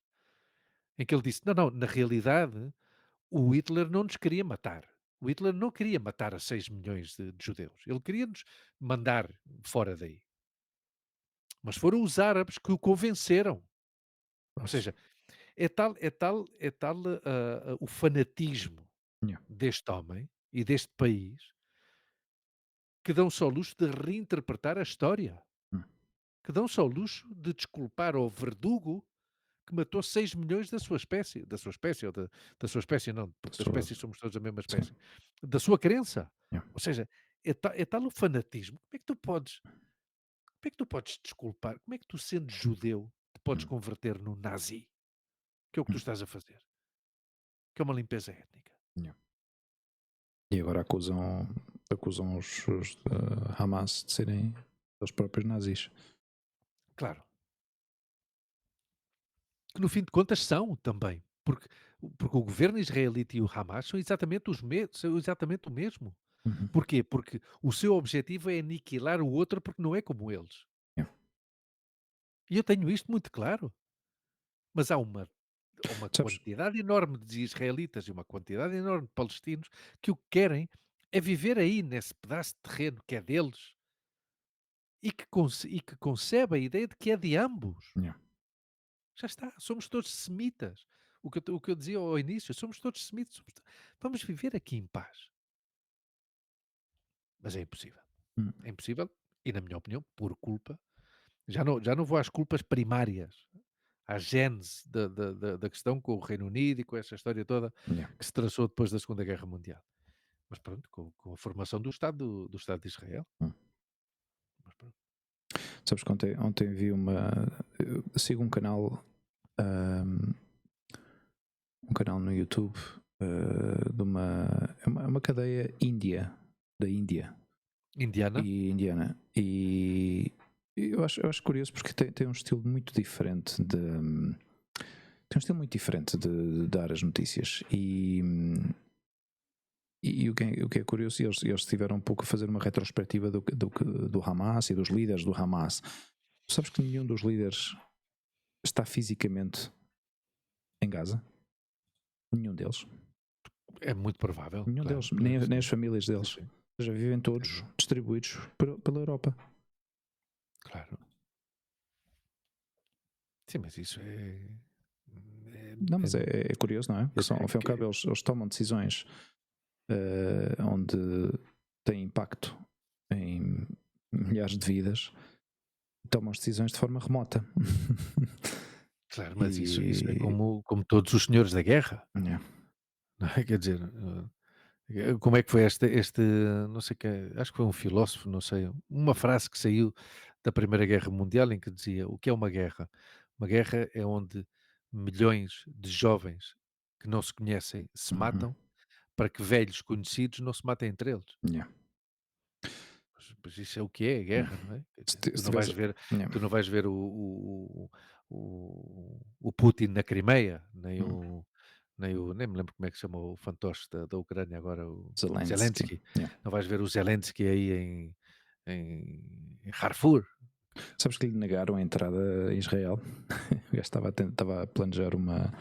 Em que ele disse: "Não, não, na realidade, o Hitler não nos queria matar. O Hitler não queria matar a 6 milhões de judeus. Ele queria-nos mandar fora daí. Mas foram os árabes que o convenceram." Ou Posso. seja, é tal o fanatismo Yeah. deste homem e deste país, que dão-se ao luxo de reinterpretar a história, Hum, que dão-se ao luxo de desculpar ao verdugo que matou 6 milhões da sua espécie, ou da sua espécie não, porque da sou- espécie somos todos a mesma Sim. espécie, da sua crença. Yeah. Ou seja, é tal o fanatismo. Como é que tu podes desculpar? Como é que tu, sendo judeu, te podes Hum, converter no nazi? Que é o que tu hum, estás a fazer, que é uma limpeza étnica. yeah. E agora acusam os Hamas de serem os próprios nazis. Claro, que no fim de contas são também, porque o governo israelita e o Hamas são exatamente o mesmo. Uhum. Porquê? Porque o seu objetivo é aniquilar o outro porque não é como eles. Yeah. E eu tenho isto muito claro. Mas há uma Sabes? quantidade enorme de israelitas e uma quantidade enorme de palestinos que o que querem é viver aí nesse pedaço de terreno que é deles e que concebe a ideia de que é de ambos. Yeah. Já está, somos todos semitas. O que eu dizia ao início, somos todos semitas, vamos viver aqui em paz. Mas é impossível. Hum, É impossível e, na minha opinião, por culpa. Já não vou às culpas primárias, à gênese da questão com o Reino Unido e com essa história toda yeah. que se traçou depois da Segunda Guerra Mundial. Mas pronto, com a formação do Estado de Israel. Hum. Mas pronto. Sabes que ontem vi eu sigo um, um canal no YouTube de uma cadeia da Índia Indiana? e indiana. E eu acho curioso porque tem um estilo muito diferente de dar as notícias. E o que é curioso, eles estiveram um pouco a fazer uma retrospectiva do Hamas e dos líderes do Hamas. Sabes que nenhum dos líderes está fisicamente em Gaza? Nenhum deles. É muito provável, Nenhum claro. deles, nem as Sim, famílias sim, deles. sim, Já vivem todos sim, distribuídos pela Europa. claro. Sim, mas isso é. Não, mas é curioso, não é? Que ao fim e ao cabo eles tomam decisões onde têm impacto em milhares de vidas e tomam as decisões de forma remota. Claro, mas isso é E como todos os senhores da guerra, yeah. não é? Quer dizer, como é que foi não sei que, acho que foi um filósofo, não sei, uma frase que saiu da Primeira Guerra Mundial em que dizia: o que é uma guerra? Uma guerra é onde milhões de jovens que não se conhecem se Uhum. matam para que velhos conhecidos não se matem entre eles. Yeah. Pois isso é o que é a Yeah. guerra, não é? Quer dizer, Se tivesse, yeah. tu não vais ver o Putin na Crimeia, nem Hum. nem me lembro como é que se chama o fantoche da Ucrânia agora, o Zelensky. Zelensky. Yeah. Não vais ver o Zelensky aí em Darfur. Sabes que lhe negaram a entrada a Israel? O gajo estava a planejar uma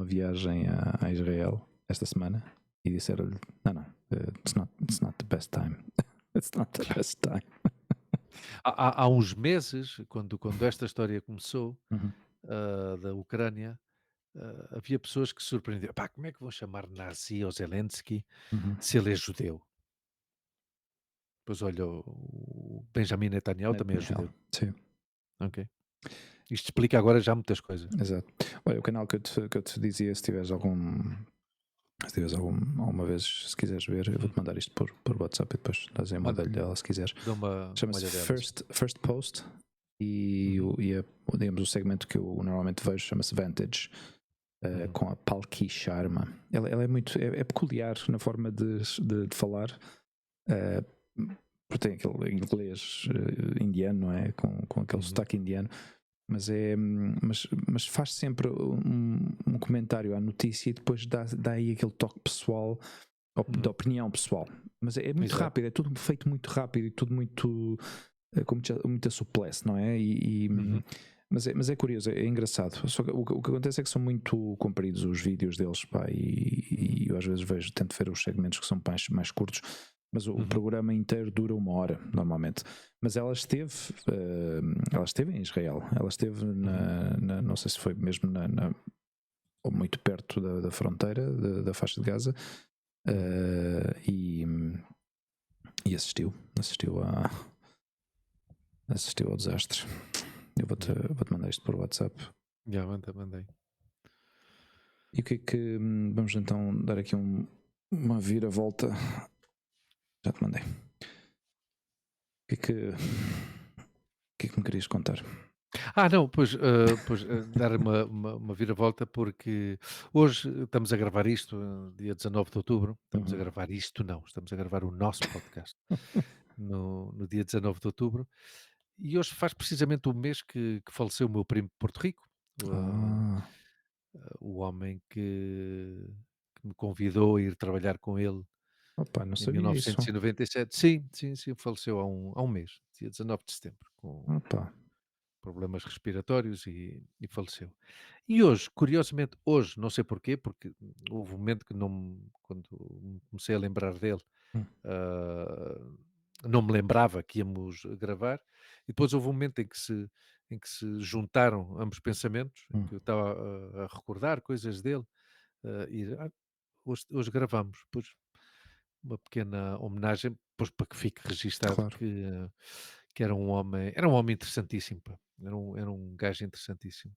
viagem a Israel esta semana e disseram-lhe: não, it's not the best time. It's not the Claro. best time. Há uns meses, quando esta história começou, Uhum. da Ucrânia, havia pessoas que se surpreenderam. Pá, como é que vão chamar nazi ao Zelensky Uhum. se ele é judeu? Pois olha, o Benjamin Netanyahu também é Netanyahu. judeu. Sim, Ok. Isto explica agora já muitas coisas. exato. Olha, o canal que eu te dizia, alguma vez, se quiseres ver, eu vou-te mandar isto por WhatsApp e depois dás aí uma Manda, olhadela se quiseres. dá uma Chama-se olhadela, sim. First Post e, Uhum, digamos, o segmento que eu normalmente vejo chama-se Vantage, uhum. com a Palki Sharma. Ela é muito é peculiar na forma de falar, porque tem aquele inglês indiano, não é? Com aquele Uhum. sotaque indiano. Mas faz sempre um comentário à notícia e depois dá aí aquele toque pessoal da Uhum. opinião pessoal. Mas é muito Exato. rápido, é tudo feito muito rápido e tudo muito com muita suplesse, não é? Uhum. Mas é curioso, é engraçado. Só que o que acontece é que são muito compridos os vídeos deles, pá, e eu às vezes tento ver os segmentos que são mais curtos, mas o Uhum. programa inteiro dura 1 hora, normalmente. Mas ela esteve em Israel, ela esteve Uhum. não sei se foi mesmo ou muito perto da fronteira, da faixa de Gaza, Uhum. eh, e, e assistiu ao desastre. Eu Yeah. vou-te mandar isto por WhatsApp. Yeah, mandei. E o que é que. Vamos então dar aqui uma viravolta. Já te mandei. O que é que me querias contar? Não, pois, dar uma viravolta, porque hoje estamos a gravar isto, dia 19 de outubro. Estamos a Uhum. gravar isto, não, estamos a gravar o nosso podcast no dia 19 de outubro. E hoje faz precisamente um mês que faleceu o meu primo de Porto Rico, Ah, o homem que me convidou a ir trabalhar com ele opa, não em sabia isso. 1997. Sim, sim, sim, faleceu há um mês, dia 19 de setembro, com Opa. problemas respiratórios, e faleceu. E hoje, curiosamente, hoje, não sei porquê, porque houve um momento que não quando me comecei a lembrar dele, Hum, ah, não me lembrava que íamos gravar, e depois houve um momento em que se juntaram ambos pensamentos, em hum, que eu estava a recordar coisas dele, hoje gravamos. Pois uma pequena homenagem, pois para que fique registado claro. que era um homem interessantíssimo, pá. Era um gajo interessantíssimo.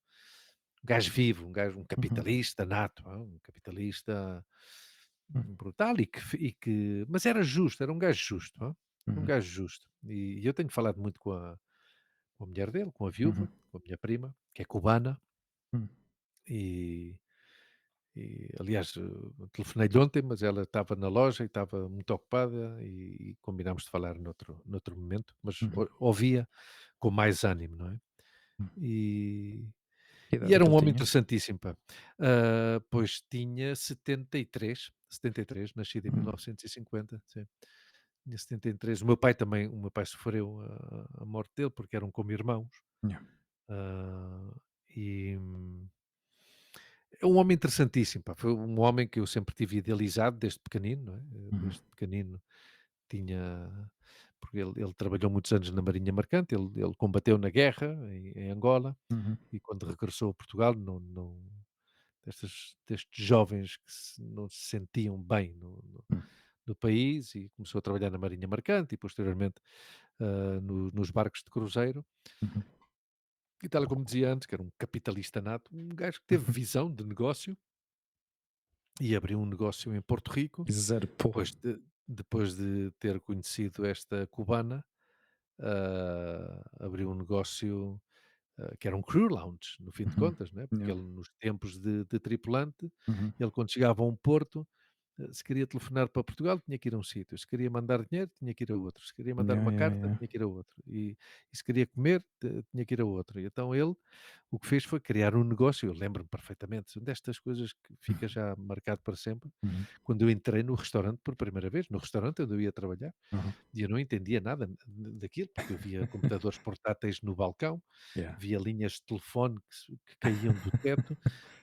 Um gajo vivo, um Uhum, capitalista nato, um capitalista hum, brutal, mas era justo, era um gajo justo, um uhum, gajo justo. E eu tenho falado muito com a mulher dele, com a uhum, viúva, com a minha prima, que é cubana, hum, e aliás, telefonei-lhe ontem, mas ela estava na loja e estava muito ocupada, e combinámos de falar noutro momento, mas uhum, ouvia com mais ânimo, não é? hum. E, Que e idade é era que um ele homem tinha? interessantíssimo, pá. Pois tinha 73, nascido em Hum, 1950, sim. Tinha 73. O meu pai sofreu a morte dele, porque eram como irmãos. yeah, ah, e É um homem interessantíssimo, pá. Foi um homem que eu sempre tive idealizado desde pequenino, não é? uhum, Desde pequenino tinha porque ele trabalhou muitos anos na Marinha Mercante, ele combateu na guerra em Angola, uhum, e quando regressou a Portugal, não destes jovens que não se sentiam bem hum, no país, e começou a trabalhar na Marinha Mercante e posteriormente, nos barcos de cruzeiro. uhum, E tal como dizia antes, que era um capitalista nato, um gajo que teve uhum. visão de negócio e abriu um negócio em Porto Rico, Zero porra. depois de ter conhecido esta cubana. Abriu um negócio, que era um crew lounge, no fim de Uhum, contas, né? Porque yeah, ele, nos tempos de tripulante, uhum, ele, quando chegava a um porto, se queria telefonar para Portugal, tinha que ir a um sítio; se queria mandar dinheiro, tinha que ir a outro; se queria mandar yeah, uma yeah, carta, yeah. tinha que ir a outro; e se queria comer, tinha que ir a outro. E então ele, o que fez foi criar um negócio. Eu lembro-me perfeitamente, são destas coisas que fica já marcado para sempre, Uhum, quando eu entrei no restaurante por primeira vez, no restaurante onde eu ia trabalhar, uhum. e eu não entendia nada daquilo, porque eu via computadores portáteis no balcão, Yeah, via linhas de telefone que caíam do teto,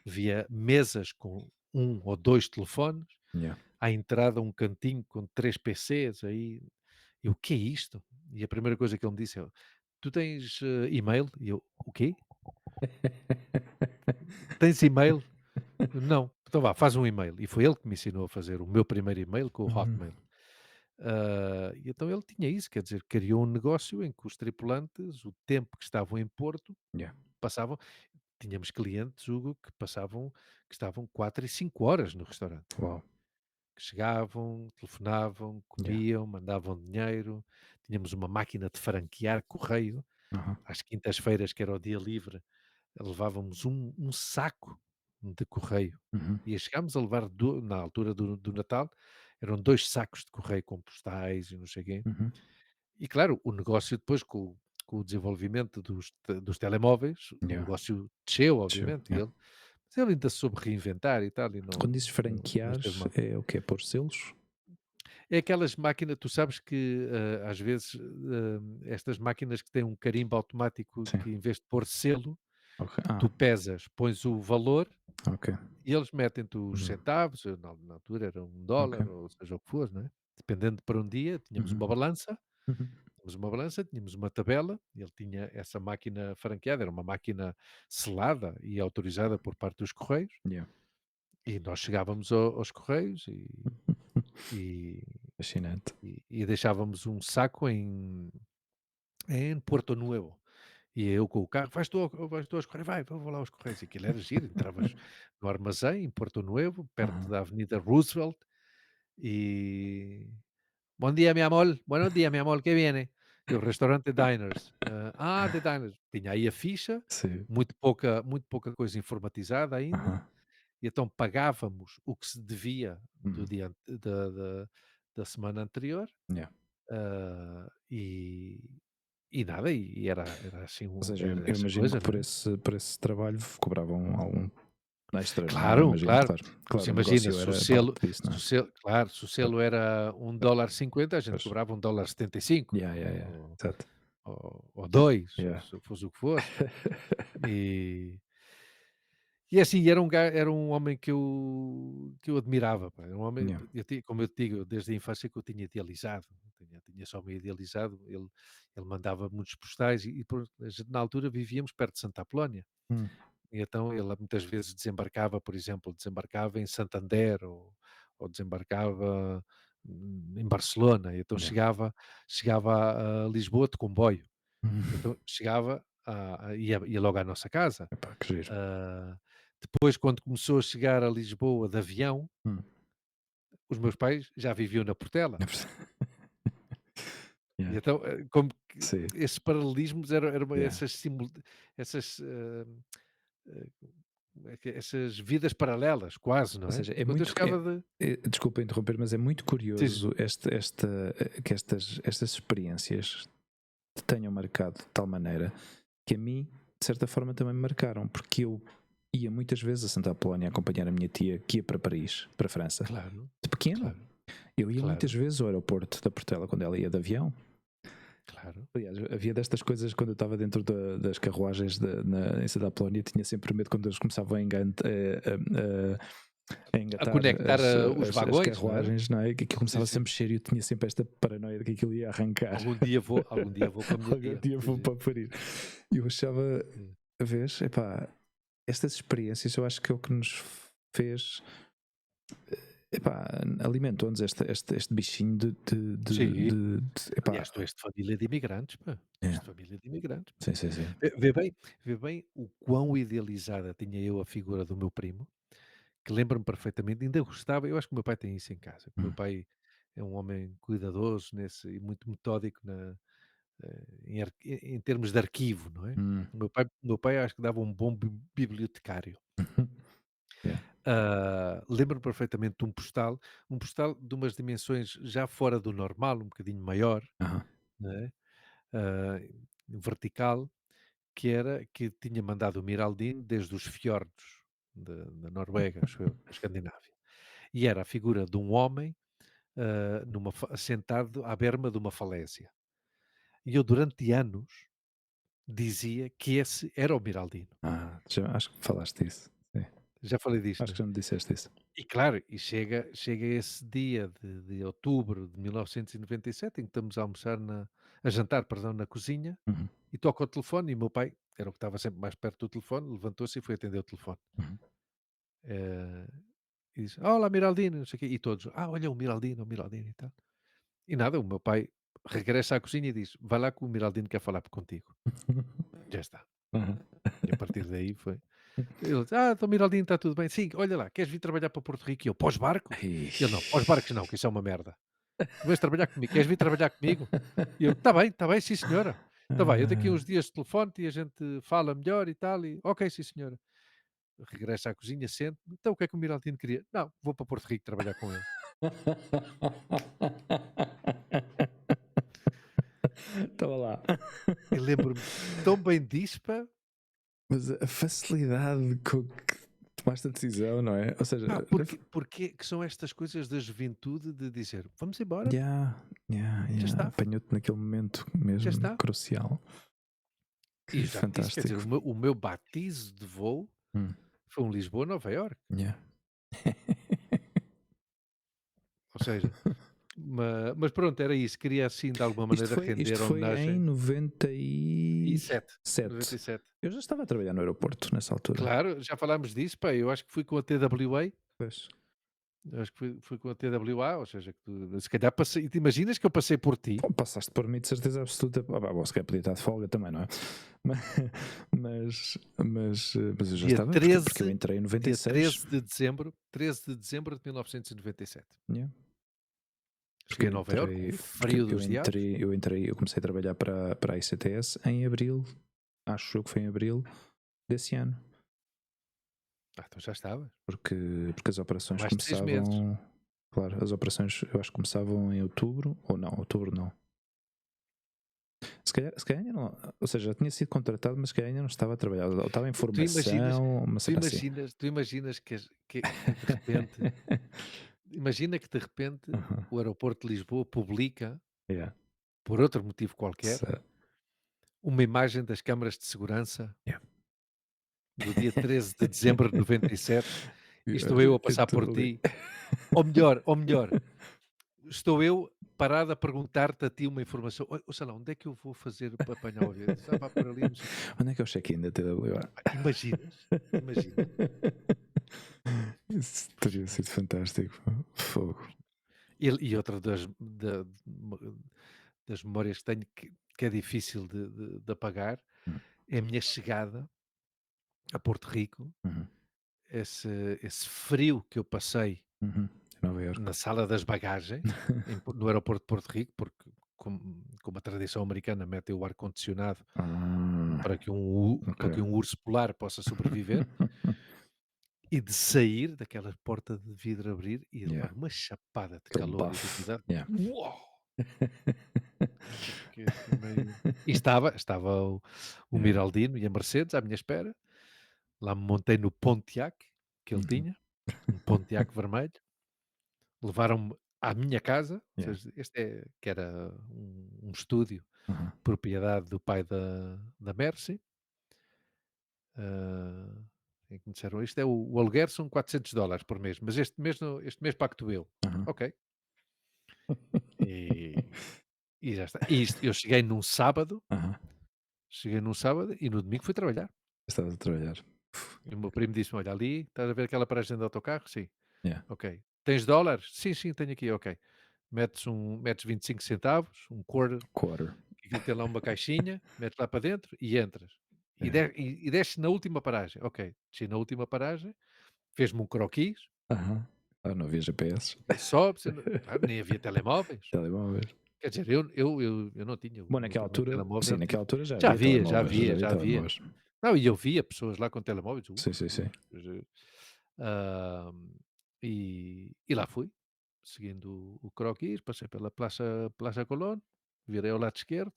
via mesas com um ou dois telefones, yeah. à entrada um cantinho com 3 PCs aí. Eu: "O que é isto?" E a primeira coisa que ele me disse é: "Tu tens, e-mail?" E eu: "O quê? Tens e-mail?" "Não." "Então vá, faz um e-mail." E foi ele que me ensinou a fazer o meu primeiro e-mail com o Uhum, Hotmail. E então ele tinha isso, quer dizer, criou um negócio em que os tripulantes, o tempo que estavam em Porto, yeah. passavam. Tínhamos clientes, Hugo, que estavam 4 e 5 horas no restaurante, Uau. que chegavam, telefonavam, Yeah. comiam, mandavam dinheiro. Tínhamos uma máquina de franquear correio. Uhum, Às quintas-feiras, que era o dia livre, levávamos um saco de correio. uhum, E chegámos a levar, na altura do Natal, eram 2 sacos de correio com postais e não sei o quê. uhum. E claro, o negócio depois, com o desenvolvimento dos telemóveis, o Yeah. negócio desceu, Desceu, obviamente. yeah. Mas ele ainda soube reinventar e tal, e Quando não dizes não não franquear, esteve mal. é o quê? Pôr selos? É aquelas máquinas, tu sabes que às vezes estas máquinas que têm um carimbo automático Sim. que em vez de pôr selo, Ok. Ah, tu pesas, pões o valor ok. e eles metem-te os Uhum. centavos, na altura era Ok. $1, ou seja o que for, não é? Dependendo para um dia, Uhum. Uhum. tínhamos uma balança, tínhamos uma tabela, e ele tinha essa máquina franqueada, era uma máquina selada e autorizada por parte dos Correios, Yeah. e nós chegávamos aos Correios e, Fascinante. e deixávamos um saco em Porto Nuevo. E eu com o carro, vais tu aos Correios, vai, vou lá aos Correios. E aquilo era giro, entravas no armazém, em Porto Nuevo, perto Aham. da Avenida Roosevelt, e bom dia, mi amor, buenos días, mi amor, que viene? E o restaurante Diners. The Diners. Tinha aí a ficha, Sim. muito pouca coisa informatizada ainda, Aham. e então pagávamos o que se devia do Uhum. dia da semana anterior, Yeah. e nada, e era assim, Ou seja, era eu essa imagino coisa, que não é? por esse trabalho cobravam algum extra, não é? Claro, Imagino, claro. claro. Mas Claro, o imagina, negócio se o era parte selo disso, não se o é? selo claro, se o Claro. selo era $1,50, a gente Pois. cobrava $1,75, Yeah, yeah, yeah. ou Exato. ou 2, Yeah. se fosse o que fosse. E e assim, era um homem que eu admirava, pá, era um homem, Yeah. como eu te digo, eu desde a infância que eu tinha idealizado, tinha só me idealizado, ele mandava muitos postais e pronto, a gente na altura vivíamos perto de Santa Apolónia. Hum. E então ele muitas vezes desembarcava, por exemplo, desembarcava em Santander ou desembarcava, em Barcelona, e então Yeah. chegava a Lisboa de comboio. Hum. Então chegava, ia logo à nossa casa. Epá, que giro. Ah, Depois, quando começou a chegar a Lisboa de avião, Hum. os meus pais já viviam na Portela. É verdade. E Yeah. então, como que Sim. esses paralelismos eram Yeah. essas, eh, como é que essas vidas paralelas, quase, não Ou é? seja, é Enquanto eu muito. chegava de Desculpa interromper, mas é muito sim, curioso que estas experiências te tenham marcado de tal maneira que a mim, de certa forma, também me marcaram, porque eu ia muitas vezes a Santa Apolónia acompanhar a minha tia que ia para Paris, para a França, claro, de pequeno. claro, Eu ia muitas claro, vezes ao aeroporto da Portela quando ela ia de avião. claro. Aliás, havia destas coisas quando eu estava dentro das carruagens em Santa Apolónia, tinha sempre medo quando eles começavam a A engatar conectar, os as vagões, não era? carruagens, não é? Que aquilo Sim, começava a se sim. mexer e eu tinha sempre esta paranoia de que aquilo ia arrancar. Algum dia vou com a minha Algum tia. dia Sim, vou sim. para Paris. E eu achava, Sim. a vez, epá, estas experiências eu acho que é o que nos fez, epá, alimentou-nos este bichinho Sim. epá, Aliás, tu és de família de imigrantes, pá. És é, de família de imigrantes, pá. sim, sim, sim. Vê bem o quão idealizada tinha eu a figura do meu primo, que lembro-me perfeitamente, ainda gostava, eu acho que o meu pai tem isso em casa, que o meu Hum, pai é um homem cuidadoso e muito metódico em termos de arquivo, não é? hum, O meu pai acho que dava um bom bibliotecário. yeah, Lembro-me perfeitamente de um postal de umas dimensões já fora do normal, um bocadinho maior, aham. não é? Ah, Vertical, que tinha mandado o Miraldin desde os fiordos da Noruega, acho eu, da Escandinávia. E era a figura de um homem, sentado à berma de uma falésia. E eu durante anos dizia que esse era o Miraldino. Acho que falaste disso. Sim. Já falei disto, Acho né? que já me disseste isso. E claro, chega esse dia de outubro de 1997, em que estamos a jantar, perdão, na cozinha, Uhum, e toca o telefone, e o meu pai, era o que estava sempre mais perto do telefone, levantou-se e foi atender o telefone. uhum. Eh, e disse: "Olá, Miraldino", não sei o quê, e todos: olha o Miraldino e tal. E nada, o meu pai regressa à cozinha e diz: "Vai lá que o Miraldino quer falar contigo". Já está. Aham. E a partir daí foi ele disse: então Miraldino, está tudo bem? Sim, olha lá, queres vir trabalhar para Porto Rico? E eu: "Para os barcos?" Ai. Ele: "Não, para os barcos não, que isso é uma merda. Tu vens trabalhar comigo, queres vir trabalhar comigo?" E eu: está bem, sim senhora. Então vai, eu daqui a uns dias telefono-te e a gente fala melhor e tal, e ok, sim senhora. Regressa à cozinha, sento, então o que é que o Miraldino queria? Não, vou para Porto Rico trabalhar com ele. Estava lá. E lembro-me tão bem disso, pá. Mas a facilidade com que tomaste a decisão, não é? Ou seja, Pá, porque que são estas coisas da juventude de dizer: "Vamos embora, yeah, yeah, já yeah. está, Apanhou-te naquele momento já mesmo está". crucial. E Que eu já te disse, quer dizer, o fantástico. meu batizo de voo Hum, foi um Lisboa-Nova Iorque, yeah. ou seja, mas pronto, era isso, queria assim de alguma Isto maneira foi, isto render foi em homenagem. noventa E e 7, sete 97. Eu já estava a trabalhar no aeroporto nessa altura. Claro, já falámos disso, pá, eu acho que fui com a TWA, Pois. acho que fui com a TWA, ou seja, que tu se calhar passei, te imaginas que eu passei por ti? Pô, passaste por mim de certeza absoluta. Ou se calhar podia estar de folga também, não é? Mas eu já Dia estava, porque eu 13, entrei em noventa e dia seis 13 de dezembro de 1997. Yeah. Porque Cheguei a Nova Iorque, com o frio dos diabos. eu comecei a trabalhar para a ICTS em abril, acho eu que foi em abril desse ano, Ah, então já estavas. porque as operações Mais de 6 meses. começavam, claro, as operações eu acho que começavam em outubro, ou não, outubro não. Se calhar ainda não, ou seja, já tinha sido contratado, mas se calhar ainda não estava a trabalhar, ou estava em Tu imaginas formação, uma tu cena assim. imaginas tu imaginas que de repente imagina que de repente Uhum. o aeroporto de Lisboa publica, Yeah. por outro motivo qualquer, So, uma imagem das câmaras de segurança yeah. do dia 13 de dezembro de 97 e estou Yeah, eu a passar estou por ali. ti, ou melhor, estou eu parado a perguntar-te a ti uma informação: "Ó sei lá, onde é que eu vou fazer para apanhar o avião?" Dizes: "Ah, vá por ali, não sei o quê". Onde é que é o check-in da TWA? Pá, imagina. Isso teria sido fantástico. Fogo. E outra das memórias que tenho que é difícil de apagar, Hum, é a minha chegada a Porto Rico, uhum, esse frio que eu passei uhum. Nova na Iorque. sala das bagagens, no aeroporto de Porto Rico, porque como a tradição americana mete o ar-condicionado Ah, ok. para que um urso polar possa sobreviver, e de sair daquela porta de vidro abrir e Yeah. levar uma chapada de Aquele calor e de buff. umidade. Yeah. Uau! Eu fiquei assim meio e estava o Yeah. Miraldino e a Mercedes à minha espera, lá me montei no Pontiac que ele Uhum. tinha, um Pontiac vermelho, levaram-me à minha casa, ou Yeah. seja, este que era um estúdio, Uhum. propriedade do pai da Mercy, hã, em que me disseram: "Isto é o aluguer são $400 por mês, mas este mês pacto eu". Uhum. Ok. E e já está. E isto eu Uhum. cheguei num sábado e no domingo fui trabalhar. Estavas a trabalhar. E o meu primo disse-me: "Olha, ali, estás a ver aquela paragem de autocarro? Sim. Yeah. Ok. Tens dólares? Sim, sim, tenho aqui, ok. Metes 25 centavos, um quarter, Quarter. que aquilo tem lá uma caixinha, metes lá para dentro e entras. Yeah. E desces na última paragem. Ok, desci na última paragem, fez-me um croquis, Aham. Ah, não havia GPS. sobes, claro, nem havia telemóveis. Telemóveis. Quer dizer, eu não tinha, Bom, o meu naquela primeiro altura, telemóvel sim, eu naquela tive. altura já Já havia havia, já telemóveis. Já havia, havia já havia. telemóveis. Não, e eu via pessoas lá com telemóveis, Sim, sim, sim. ah, e lá fui, seguindo o croquis, passei pela Plaza Colón, virei ao lado esquerdo,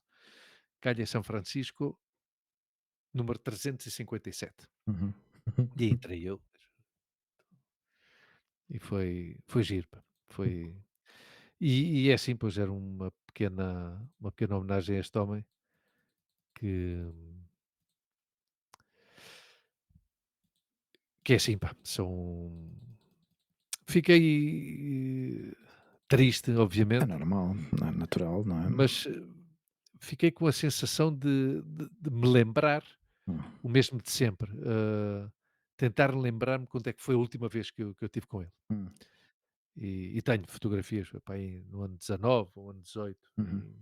calha São Francisco, número 357. Uhum. E aí entrei eu, e foi giro, pá, foi e é assim, pois era uma pequena homenagem a este homem que que é assim, pá, fiquei triste, É obviamente, normal, não é natural, não é? mas, fiquei com a sensação de me lembrar Hum, o mesmo de sempre, tentar lembrar-me quando é que foi a última vez que eu tive com ele. hum, E tenho fotografias, foi para aí no ano 19 ou ano 18 uhum,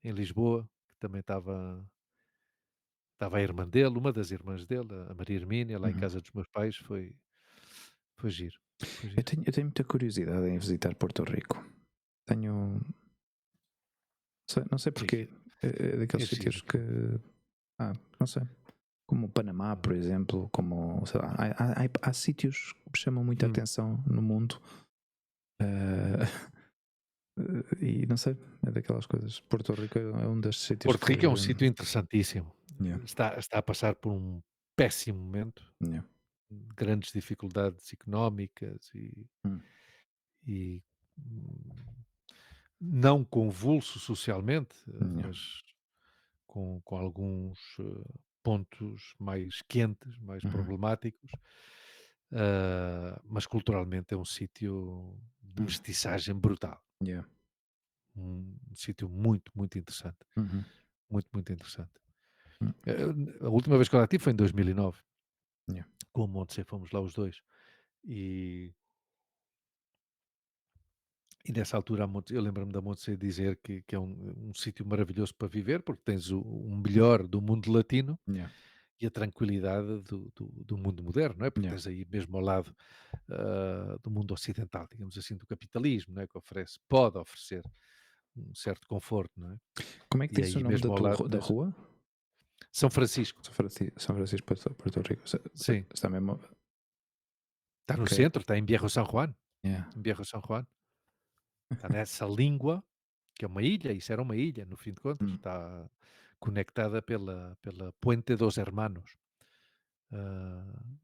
em Lisboa, que também estava a irmã dele, uma das irmãs dele, a Maria Hermínia, lá em uhum. casa dos meus pais, foi giro, foi Eu giro. tenho, eu tenho muita curiosidade em visitar Porto Rico. Tenho. Não sei Sim, porquê. É é daqueles giro sítios que. aquilo. Não sei. Como o Panamá, por Uhum. exemplo. Como. Sei lá. Há sítios que me chamam muita Hum. atenção no mundo. eh, e não sei. É daquelas coisas. Porto Rico é um destes sítios Porto que. Rico é um sítio interessantíssimo. Yeah, Está a passar por um péssimo momento, yeah. grandes dificuldades económicas hum, e, hum, não convulso socialmente, yeah, mas com alguns pontos mais quentes, mais uhum, problemáticos, mas culturalmente é um sítio de hum, mestiçagem brutal. yeah, Um sítio muito, muito interessante. uhum, Muito, muito interessante. hum, A última vez que eu lá estive foi em 2009, yeah, com o Monte fomos lá os dois. E, e nessa altura eu lembro-me da Monte dizer que é um sítio maravilhoso para viver, porque tens o melhor do mundo latino yeah, e a tranquilidade do mundo moderno, não é? Porque yeah. tens aí mesmo ao lado do mundo ocidental, digamos assim, do capitalismo, não é? Que pode oferecer um certo conforto, não é? Como é que E diz o aí nome da, mesmo ao lado da tens rua? São Francisco, São Francisco, Porto Rico. sim, Está mesmo. está no Ok. centro, está em Viejo San Juan, Yeah. em Viejo San Juan, está nessa língua, que é uma ilha, isso era uma ilha, no fim de contas, Hum, está conectada pela Puente dos Hermanos,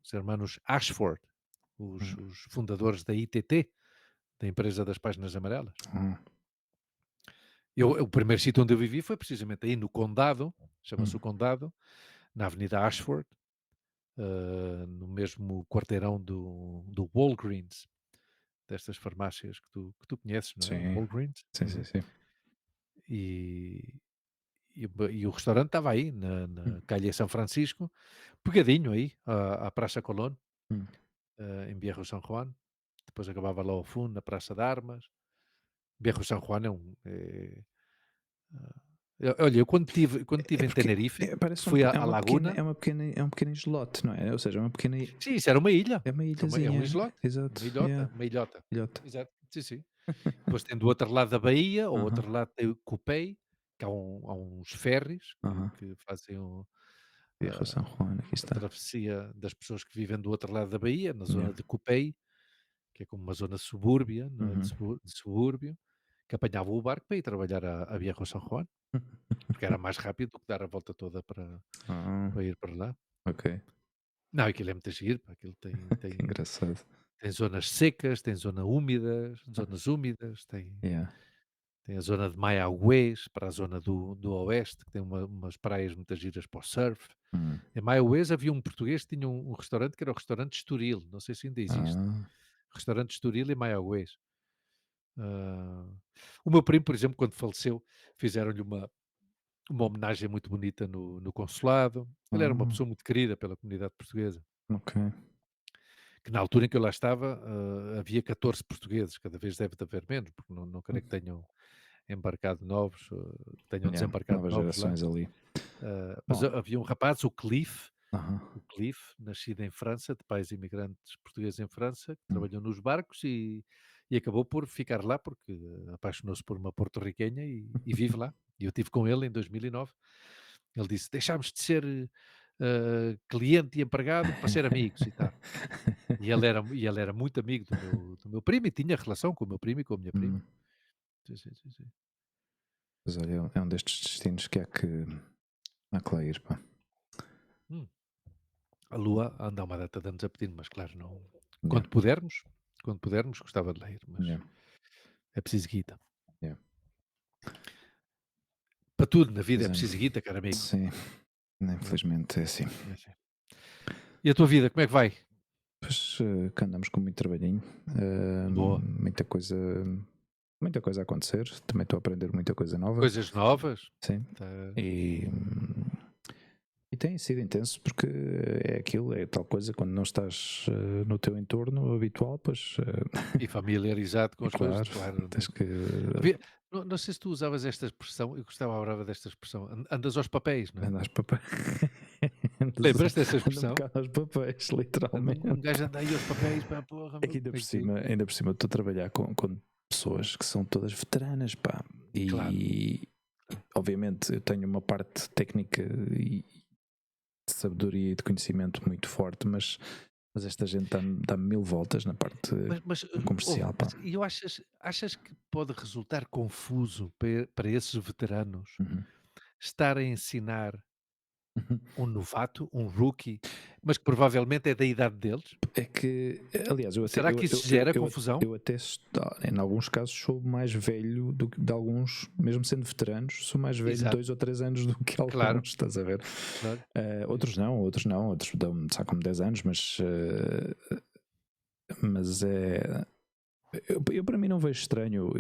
os hermanos Ashford, hum, os fundadores da ITT, da empresa das páginas amarelas. hum, O primeiro sítio onde eu vivi foi precisamente aí no Condado, chama-se o hum, Condado, na Avenida Ashford, no mesmo quarteirão do Walgreens, destas farmácias que tu conheces, não é? O sim, Walgreens. sim, sim, sim. E, e o restaurante estava aí, na Hum, Calle São Francisco, pegadinho aí, à Praça Colón, hum. em Viejo San Juan. Depois acabava lá ao fundo, na Praça de Armas. Viejo San Juan olha, eu quando tive É em porque Tenerife, que parece fui à Laguna. é um pequeno islote, não é? Ou seja, é uma pequena. Sim, isso era uma ilha. É uma É um ilhazinha. islote, uma Exato. ilhota, Yeah. uma ilhota. Ilhote. Exato, sim, sim. Depois tem do outro lado da baía, ao Aham. outro lado tem o Copei, que há uns ferries que Aham. que fazem Viejo San Juan, aqui a está. travessia das pessoas que vivem do outro lado da baía, na Yeah. zona de Copei, que é como uma zona subúrbia, não é, de Uhum. subúrbio, que apanhavam o barco para ir trabalhar a Viejo San Juan, porque era mais rápido do que dar a volta toda para Ah, para ir para lá. ok. Não, aquilo é muito giro, pá, aquilo tem Que tem engraçado. tem zonas secas, tem zonas úmidas, tem Yeah. tem a zona de Mayagüez, para a zona do oeste, que tem umas praias muito giras para o surf. Hum. Em Mayagüez havia um português que tinha um restaurante que era o restaurante Estoril, não sei se ainda existe. Ah. Restaurante Estoril em Mayagüez. Ah, o meu primo, por exemplo, quando faleceu, fizeram-lhe uma homenagem muito bonita no consulado. Ele era uma Ah, pessoa muito querida pela comunidade portuguesa, ok. que na altura em que eu lá estava, havia 14 portugueses, cada vez deve de haver menos, porque não creio que tenham embarcado novos, que tenham Yeah. desembarcado Novas novos lá. gerações ali. Mas Bom. havia um rapaz, Aham. o Cliff, nascido em França, de pais imigrantes portugueses em França, que Hum. trabalhou nos barcos e acabou por ficar lá porque apaixonou-se por uma porto-riquenha e vive lá. E eu estive com ele em 2009. Ele disse: deixámos de ser cliente e empregado para ser amigos e tal. E ele era muito amigo do meu primo e tinha relação com o meu primo e com a minha prima. Hum. Sim, sim, sim, sim. Mas olha, é um destes destinos que há que lá ir, pá. Hum. A Lua anda há uma data de anos a pedir, mas claro, não. Yeah. Quando pudermos, quando pudermos, gostava de ler, mas Yeah. é preciso guita. Yeah. Para tudo na vida Pois é é. preciso guita, caro amigo. Sim, É, infelizmente é assim. é assim. E a tua vida, como é que vai? Pois que andamos com muito trabalhinho, Boa. muita coisa a acontecer. Também estou a aprender muita coisa nova. Coisas novas? Sim. Tá. E tem sido intenso porque é aquilo, é tal coisa, quando não estás no teu entorno habitual, pois E familiarizado com é as coisas, claro, claro. tens que Havia, não sei se tu usavas esta expressão, eu gostava agora desta expressão, andas aos papéis, não é? andar aos papéis. Lembras dessa Anda um expressão? bocado aos papéis, Um literalmente. gajo anda aí aos papéis, pá, porra, É que meu, como é que é? ainda por cima estou a trabalhar com pessoas que são todas veteranas, pá. Claro, E, claro. obviamente eu tenho uma parte técnica e de sabedoria e de conhecimento muito forte, mas esta gente dá-me mil voltas na parte Mas, comercial, pá. mas e achas que pode resultar confuso para esses veteranos Uhum. estar a ensinar Uhum. Um novato, um rookie, mas que provavelmente é da idade deles? É que, aliás, eu até, Será que isso gera confusão? eu até, em alguns casos, sou mais velho do que de alguns, mesmo sendo veteranos, sou mais velho Exato, 2 ou 3 anos do que claro, alguns, estás a ver? claro. Outros não, outros dão-me, como 10 anos, mas é. Eu para mim não vejo estranho,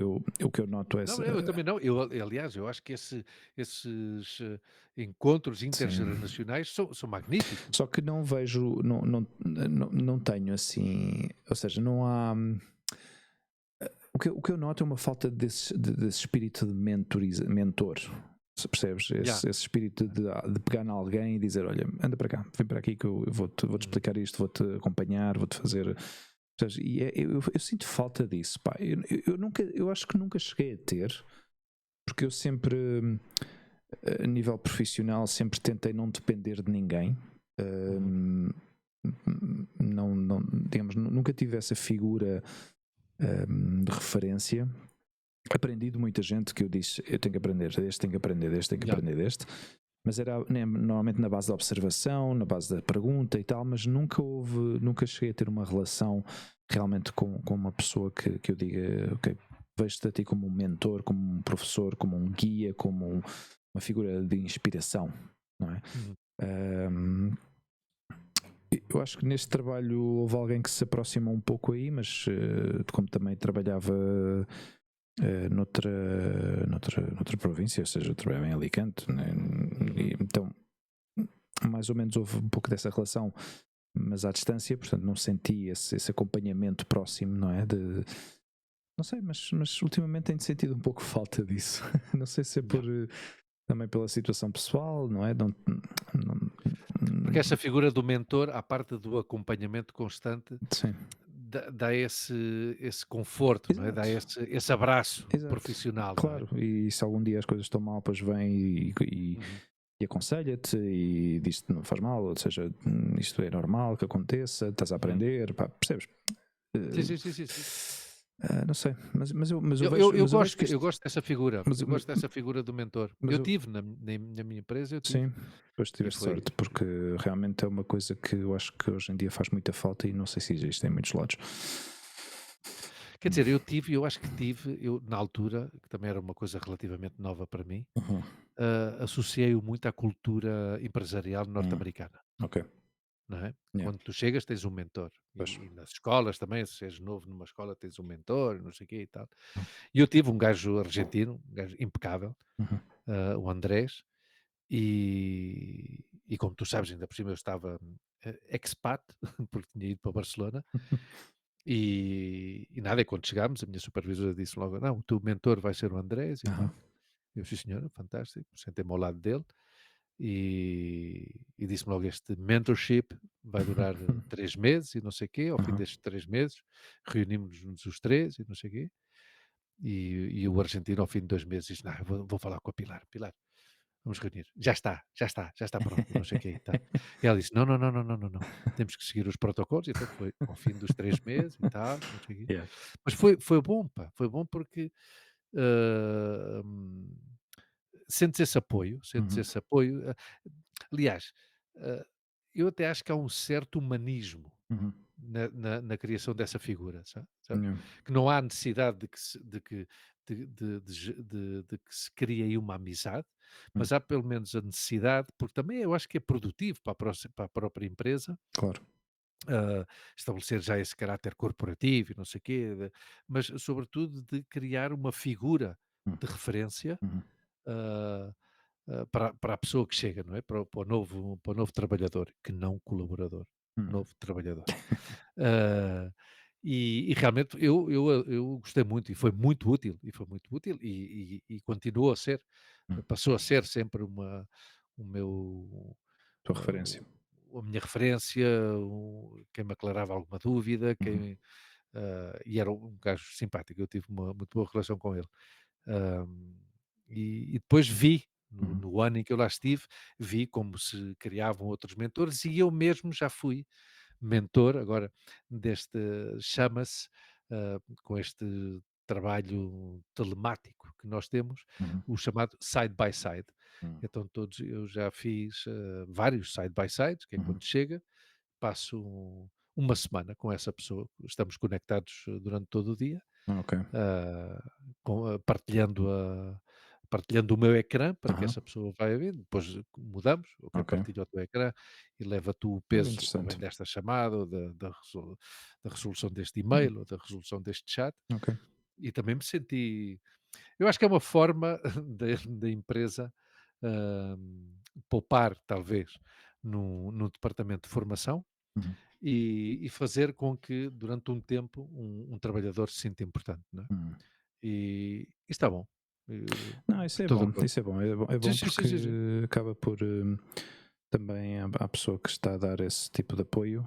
o que eu noto é Não, essa. eu também não. Eu, aliás, eu acho que esses encontros Sim. intergeracionais são magníficos. Só que não vejo, não tenho assim, ou seja, não há. O que eu noto é uma falta desse espírito de mentor. Se percebes? Já. Esse espírito de pegar em alguém e dizer: Olha, anda para cá, vem para aqui que eu vou-te Uhum. explicar isto, vou-te acompanhar, vou-te fazer. E eu sinto falta disso, pá. Eu acho que nunca cheguei a ter, porque eu sempre, a nível profissional, sempre tentei não depender de ninguém. Uhum. Hum, não, digamos, nunca tive essa figura de referência. Aprendi de muita gente que eu disse: eu tenho que aprender deste, tenho que aprender deste, tenho que Já. aprender deste. Mas era, né, normalmente na base da observação, na base da pergunta e tal, mas nunca cheguei a ter uma relação realmente com uma pessoa que eu diga: ok, vejo-te a ti como um mentor, como um professor, como um guia, como uma figura de inspiração, não é? Uhum. Um, eu acho que neste trabalho houve alguém que se aproxima um pouco aí, mas como também trabalhava noutra província, ou seja, eu trabalhava em Alicante, né? Uhum. E, então mais ou menos houve um pouco dessa relação, mas à distância, portanto não senti esse acompanhamento próximo, não é? Não sei, mas ultimamente tenho sentido um pouco falta disso. Não sei se é Já. também pela situação pessoal, não é? Não, Porque essa figura do mentor, à parte do acompanhamento constante, sim, dá esse conforto, não é? Dá exato. esse abraço Exato, profissional, não é? claro. E se algum dia as coisas estão mal, depois vem Uhum. e aconselha-te e diz-te não faz mal, ou seja, isto é normal que aconteça, estás a Uhum. aprender, pá, percebes? Sim, Eh, sim, sim, sim, sim. não sei, mas Eu eu eu mas eu vejo gosto que eu este, gosto dessa figura, mas, eu gosto dessa figura do mentor. mas Eu eu, tive na minha empresa, eu tive, sim, depois e tiveste foi sorte, porque realmente é uma coisa que eu acho que hoje em dia faz muita falta e não sei se existe em muitos lados. quer dizer, eu acho que tive, eu na altura, que também era uma coisa relativamente nova para mim, Uhum. associei-o muito à cultura empresarial Uhum. norte-americana. Ok, Não é? yeah. Quando tu chegas tens um mentor, Pois. e nas escolas também, se és novo numa escola tens um mentor, não sei o quê e tal. E eu tive um gajo argentino, um gajo impecável, Uhum. o Andrés, e como tu sabes, ainda por cima eu estava, expat, porque tinha ido para Barcelona, e nada, e quando chegámos a minha supervisora disse logo: "Não, o teu mentor vai ser o Andrés e Aham. tal". Eu: "Sim senhora, fantástico", sentei-me ao lado dele, e disse-me logo: "Este mentorship vai durar 3 meses e não sei o quê, ao fim Aham. destes 3 meses reunimos-nos os 3 e não sei o quê". E o argentino ao fim de 2 meses disse: "Não, eu vou falar com a Pilar. Pilar, vamos reunir. Já está pronto e não sei o quê e tal". E ela disse: "Não, não, não, não, não, não, não, temos que seguir os protocolos". Então foi ao fim dos 3 meses e tal, não sei o quê. Yeah. Mas foi bom, pá, foi bom porque, hum, sentes Uhum. esse apoio, aliás, hã, eu até acho que há um certo humanismo Uhum. na criação dessa figura, sabes? Yeah. Que não há necessidade de que se de que de ge de que se crie aí uma amizade, Hum. mas há pelo menos a necessidade, porque também eu acho que é produtivo para a própria empresa, Claro. estabelecer já esse caráter corporativo e não sei o quê, mas sobretudo de criar uma figura Hum. de referência, Uhum. hã para a pessoa que chega, não é? Para o novo trabalhador, que não colaborador, Hum. novo trabalhador. Ah, e realmente eu gostei muito e foi muito útil e continuou a ser, Hum. passou a ser sempre o meu, Tua ah, referência. a minha referência, quem me aclarava alguma dúvida, Uhum. e era um gajo simpático, eu tive uma muito boa relação com ele. Ahm, e depois vi, no, Uhum. no ano em que eu lá estive, vi como se criavam outros mentores e eu mesmo já fui mentor, agora chama-se, com este trabalho telemático que nós temos, Uhum. o chamado side by side. Uhum. Então eu já fiz, vários side by sides, que é Uhum. quando chega, passo uma semana com essa pessoa, estamos conectados durante todo o dia, Ok. ah, partilhando o meu ecrã para que Aham. essa pessoa vá vendo, depois mudamos, ok, Ok. partilha o teu ecrã e leva tu o Olha, peso também interessante. desta chamada ou da resolução deste Hum. e-mail ou da resolução deste chat, Ok. e também me senti, eu acho que é uma forma da empresa, poupar talvez no departamento de formação, Uhum. e fazer com que durante um tempo um trabalhador se sinta importante, não é? Uhum. E está bom. Eh, Não, isso é Estou de bom, acordo. isso é bom. É Sim, bom sim, sim, porque sim, sim. acaba por também a pessoa que está a dar esse tipo de apoio,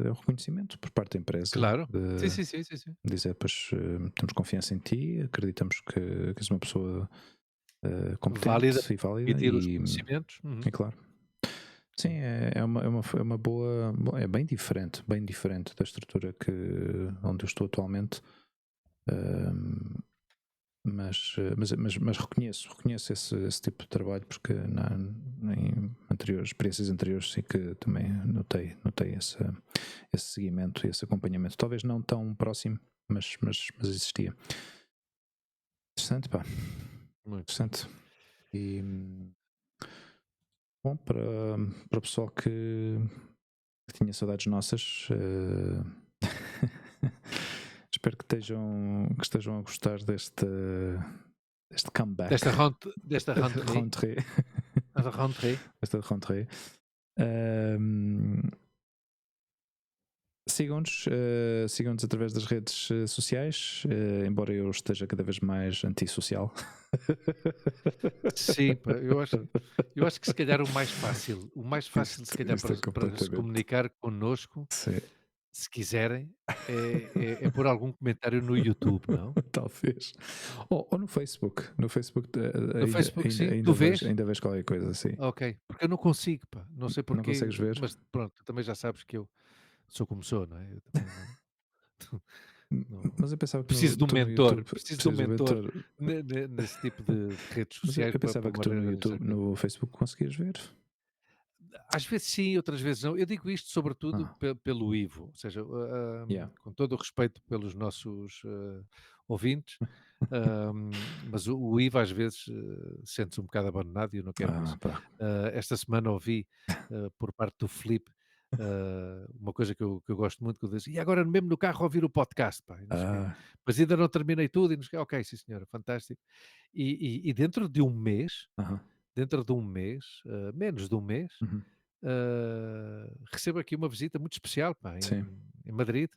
é o reconhecimento por parte da empresa Claro. Sim, de sim, sim, sim, sim. dizer, pois temos confiança em ti, acreditamos que és uma pessoa Válida, competente e válida emitir os conhecimentos. Uhum. e claro. Sim, Hum. é uma boa, é bem diferente da estrutura onde eu estou atualmente. hum, mas reconheço esse tipo de trabalho porque em experiências anteriores sim que também notei esse seguimento e esse acompanhamento. Talvez não tão próximo, mas existia. Interessante, pá. Muito bem. Interessante. E bom, para o pessoal que tinha saudades nossas, espero que estejam a gostar deste comeback. Desta rentrée, Rentrée. a rentrée. Esta rentrée. Ahm, sigam-nos através das redes sociais, embora eu esteja cada vez mais antissocial. Sim, pá, eu acho que se calhar o mais fácil se calhar Isto é para se completamente. comunicar connosco, Sim, se quiserem, é pôr algum comentário no YouTube, não? talvez. Ou no Facebook. No Facebook No Facebook sim, tu vês? ainda vejo qualquer coisa assim. Ok, porque eu não consigo, pá, não sei Não porquê, consegues ver? mas pronto, também já sabes que eu sou como sou, não é? Eu também não não Mas eu pensava que preciso de um tu no mentor, YouTube preciso de um precisas de um mentor mentor. nesse tipo de redes Mas sociais eu para pensava que me tu no reorganizar YouTube, com aquilo. no Facebook conseguias ver. Às vezes sim, outras vezes não. Eu digo isto sobretudo Ah, pelo Ivo, ou seja, yeah. com todo o respeito pelos nossos ouvintes, mas o Ivo às vezes sente-se um bocado abandonado e eu não quero isso. Ah, pá. Esta semana ouvi por parte do Filipe uma coisa que eu gosto muito, que ele diz, e agora mesmo no carro a ouvir o podcast, pá, e não sei o quê. Ah, Mas ainda não terminei tudo, e não sei o quê. Ok, sim senhora, fantástico. E dentro de um mês, menos de um mês, uhum. recebo aqui uma visita muito especial, pá, Sim. em Madrid,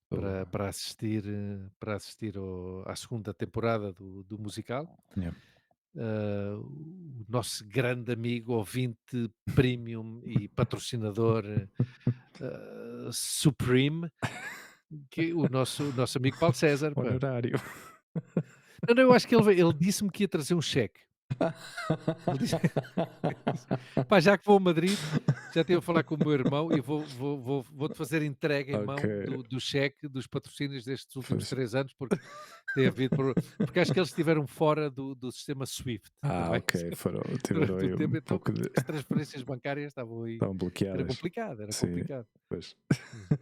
para, Oh, para assistir, à segunda temporada do musical. yeah. O nosso grande amigo, ouvinte premium e patrocinador supreme, que o nosso amigo Paulo César, pá. Honorário. Não, não, eu acho que ele disse-me que ia trazer um cheque. Ele disse pá, já que vou a Madrid, já estive a falar com o meu irmão e vou-te fazer entrega em Ok. mão do cheque dos patrocínios destes últimos Pois. 3 anos, porque tem havido porque acho que eles estiveram fora do sistema SWIFT Ah, também, ok. Tiveram durante o aí um tempo, então pouco de. as transferências bancárias estavam aí, Estavam era bloqueadas. complicado, era Sim. complicado. Pois. Hum.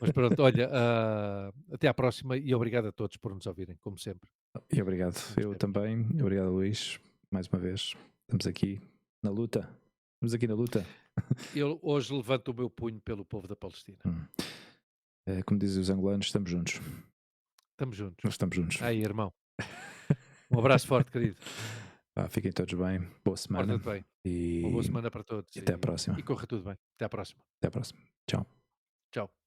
Mas pronto, olha, até à próxima e obrigado a todos por nos ouvirem, como sempre, E obrigado. como Eu sempre. também. Obrigado, Luís. Mais uma vez. Estamos aqui na luta. Estamos aqui na luta. Eu hoje levanto o meu punho pelo povo da Palestina. Hum. Como dizem os angolanos, estamos juntos. Estamos juntos. Nós estamos juntos. Aí, irmão. Um abraço forte, querido. Fiquem todos bem. Boa semana. Porta-te bem. Uma boa E, semana para todos e até à e próxima. corra tudo bem. Até à próxima. Até à próxima. Tchau. Tchau.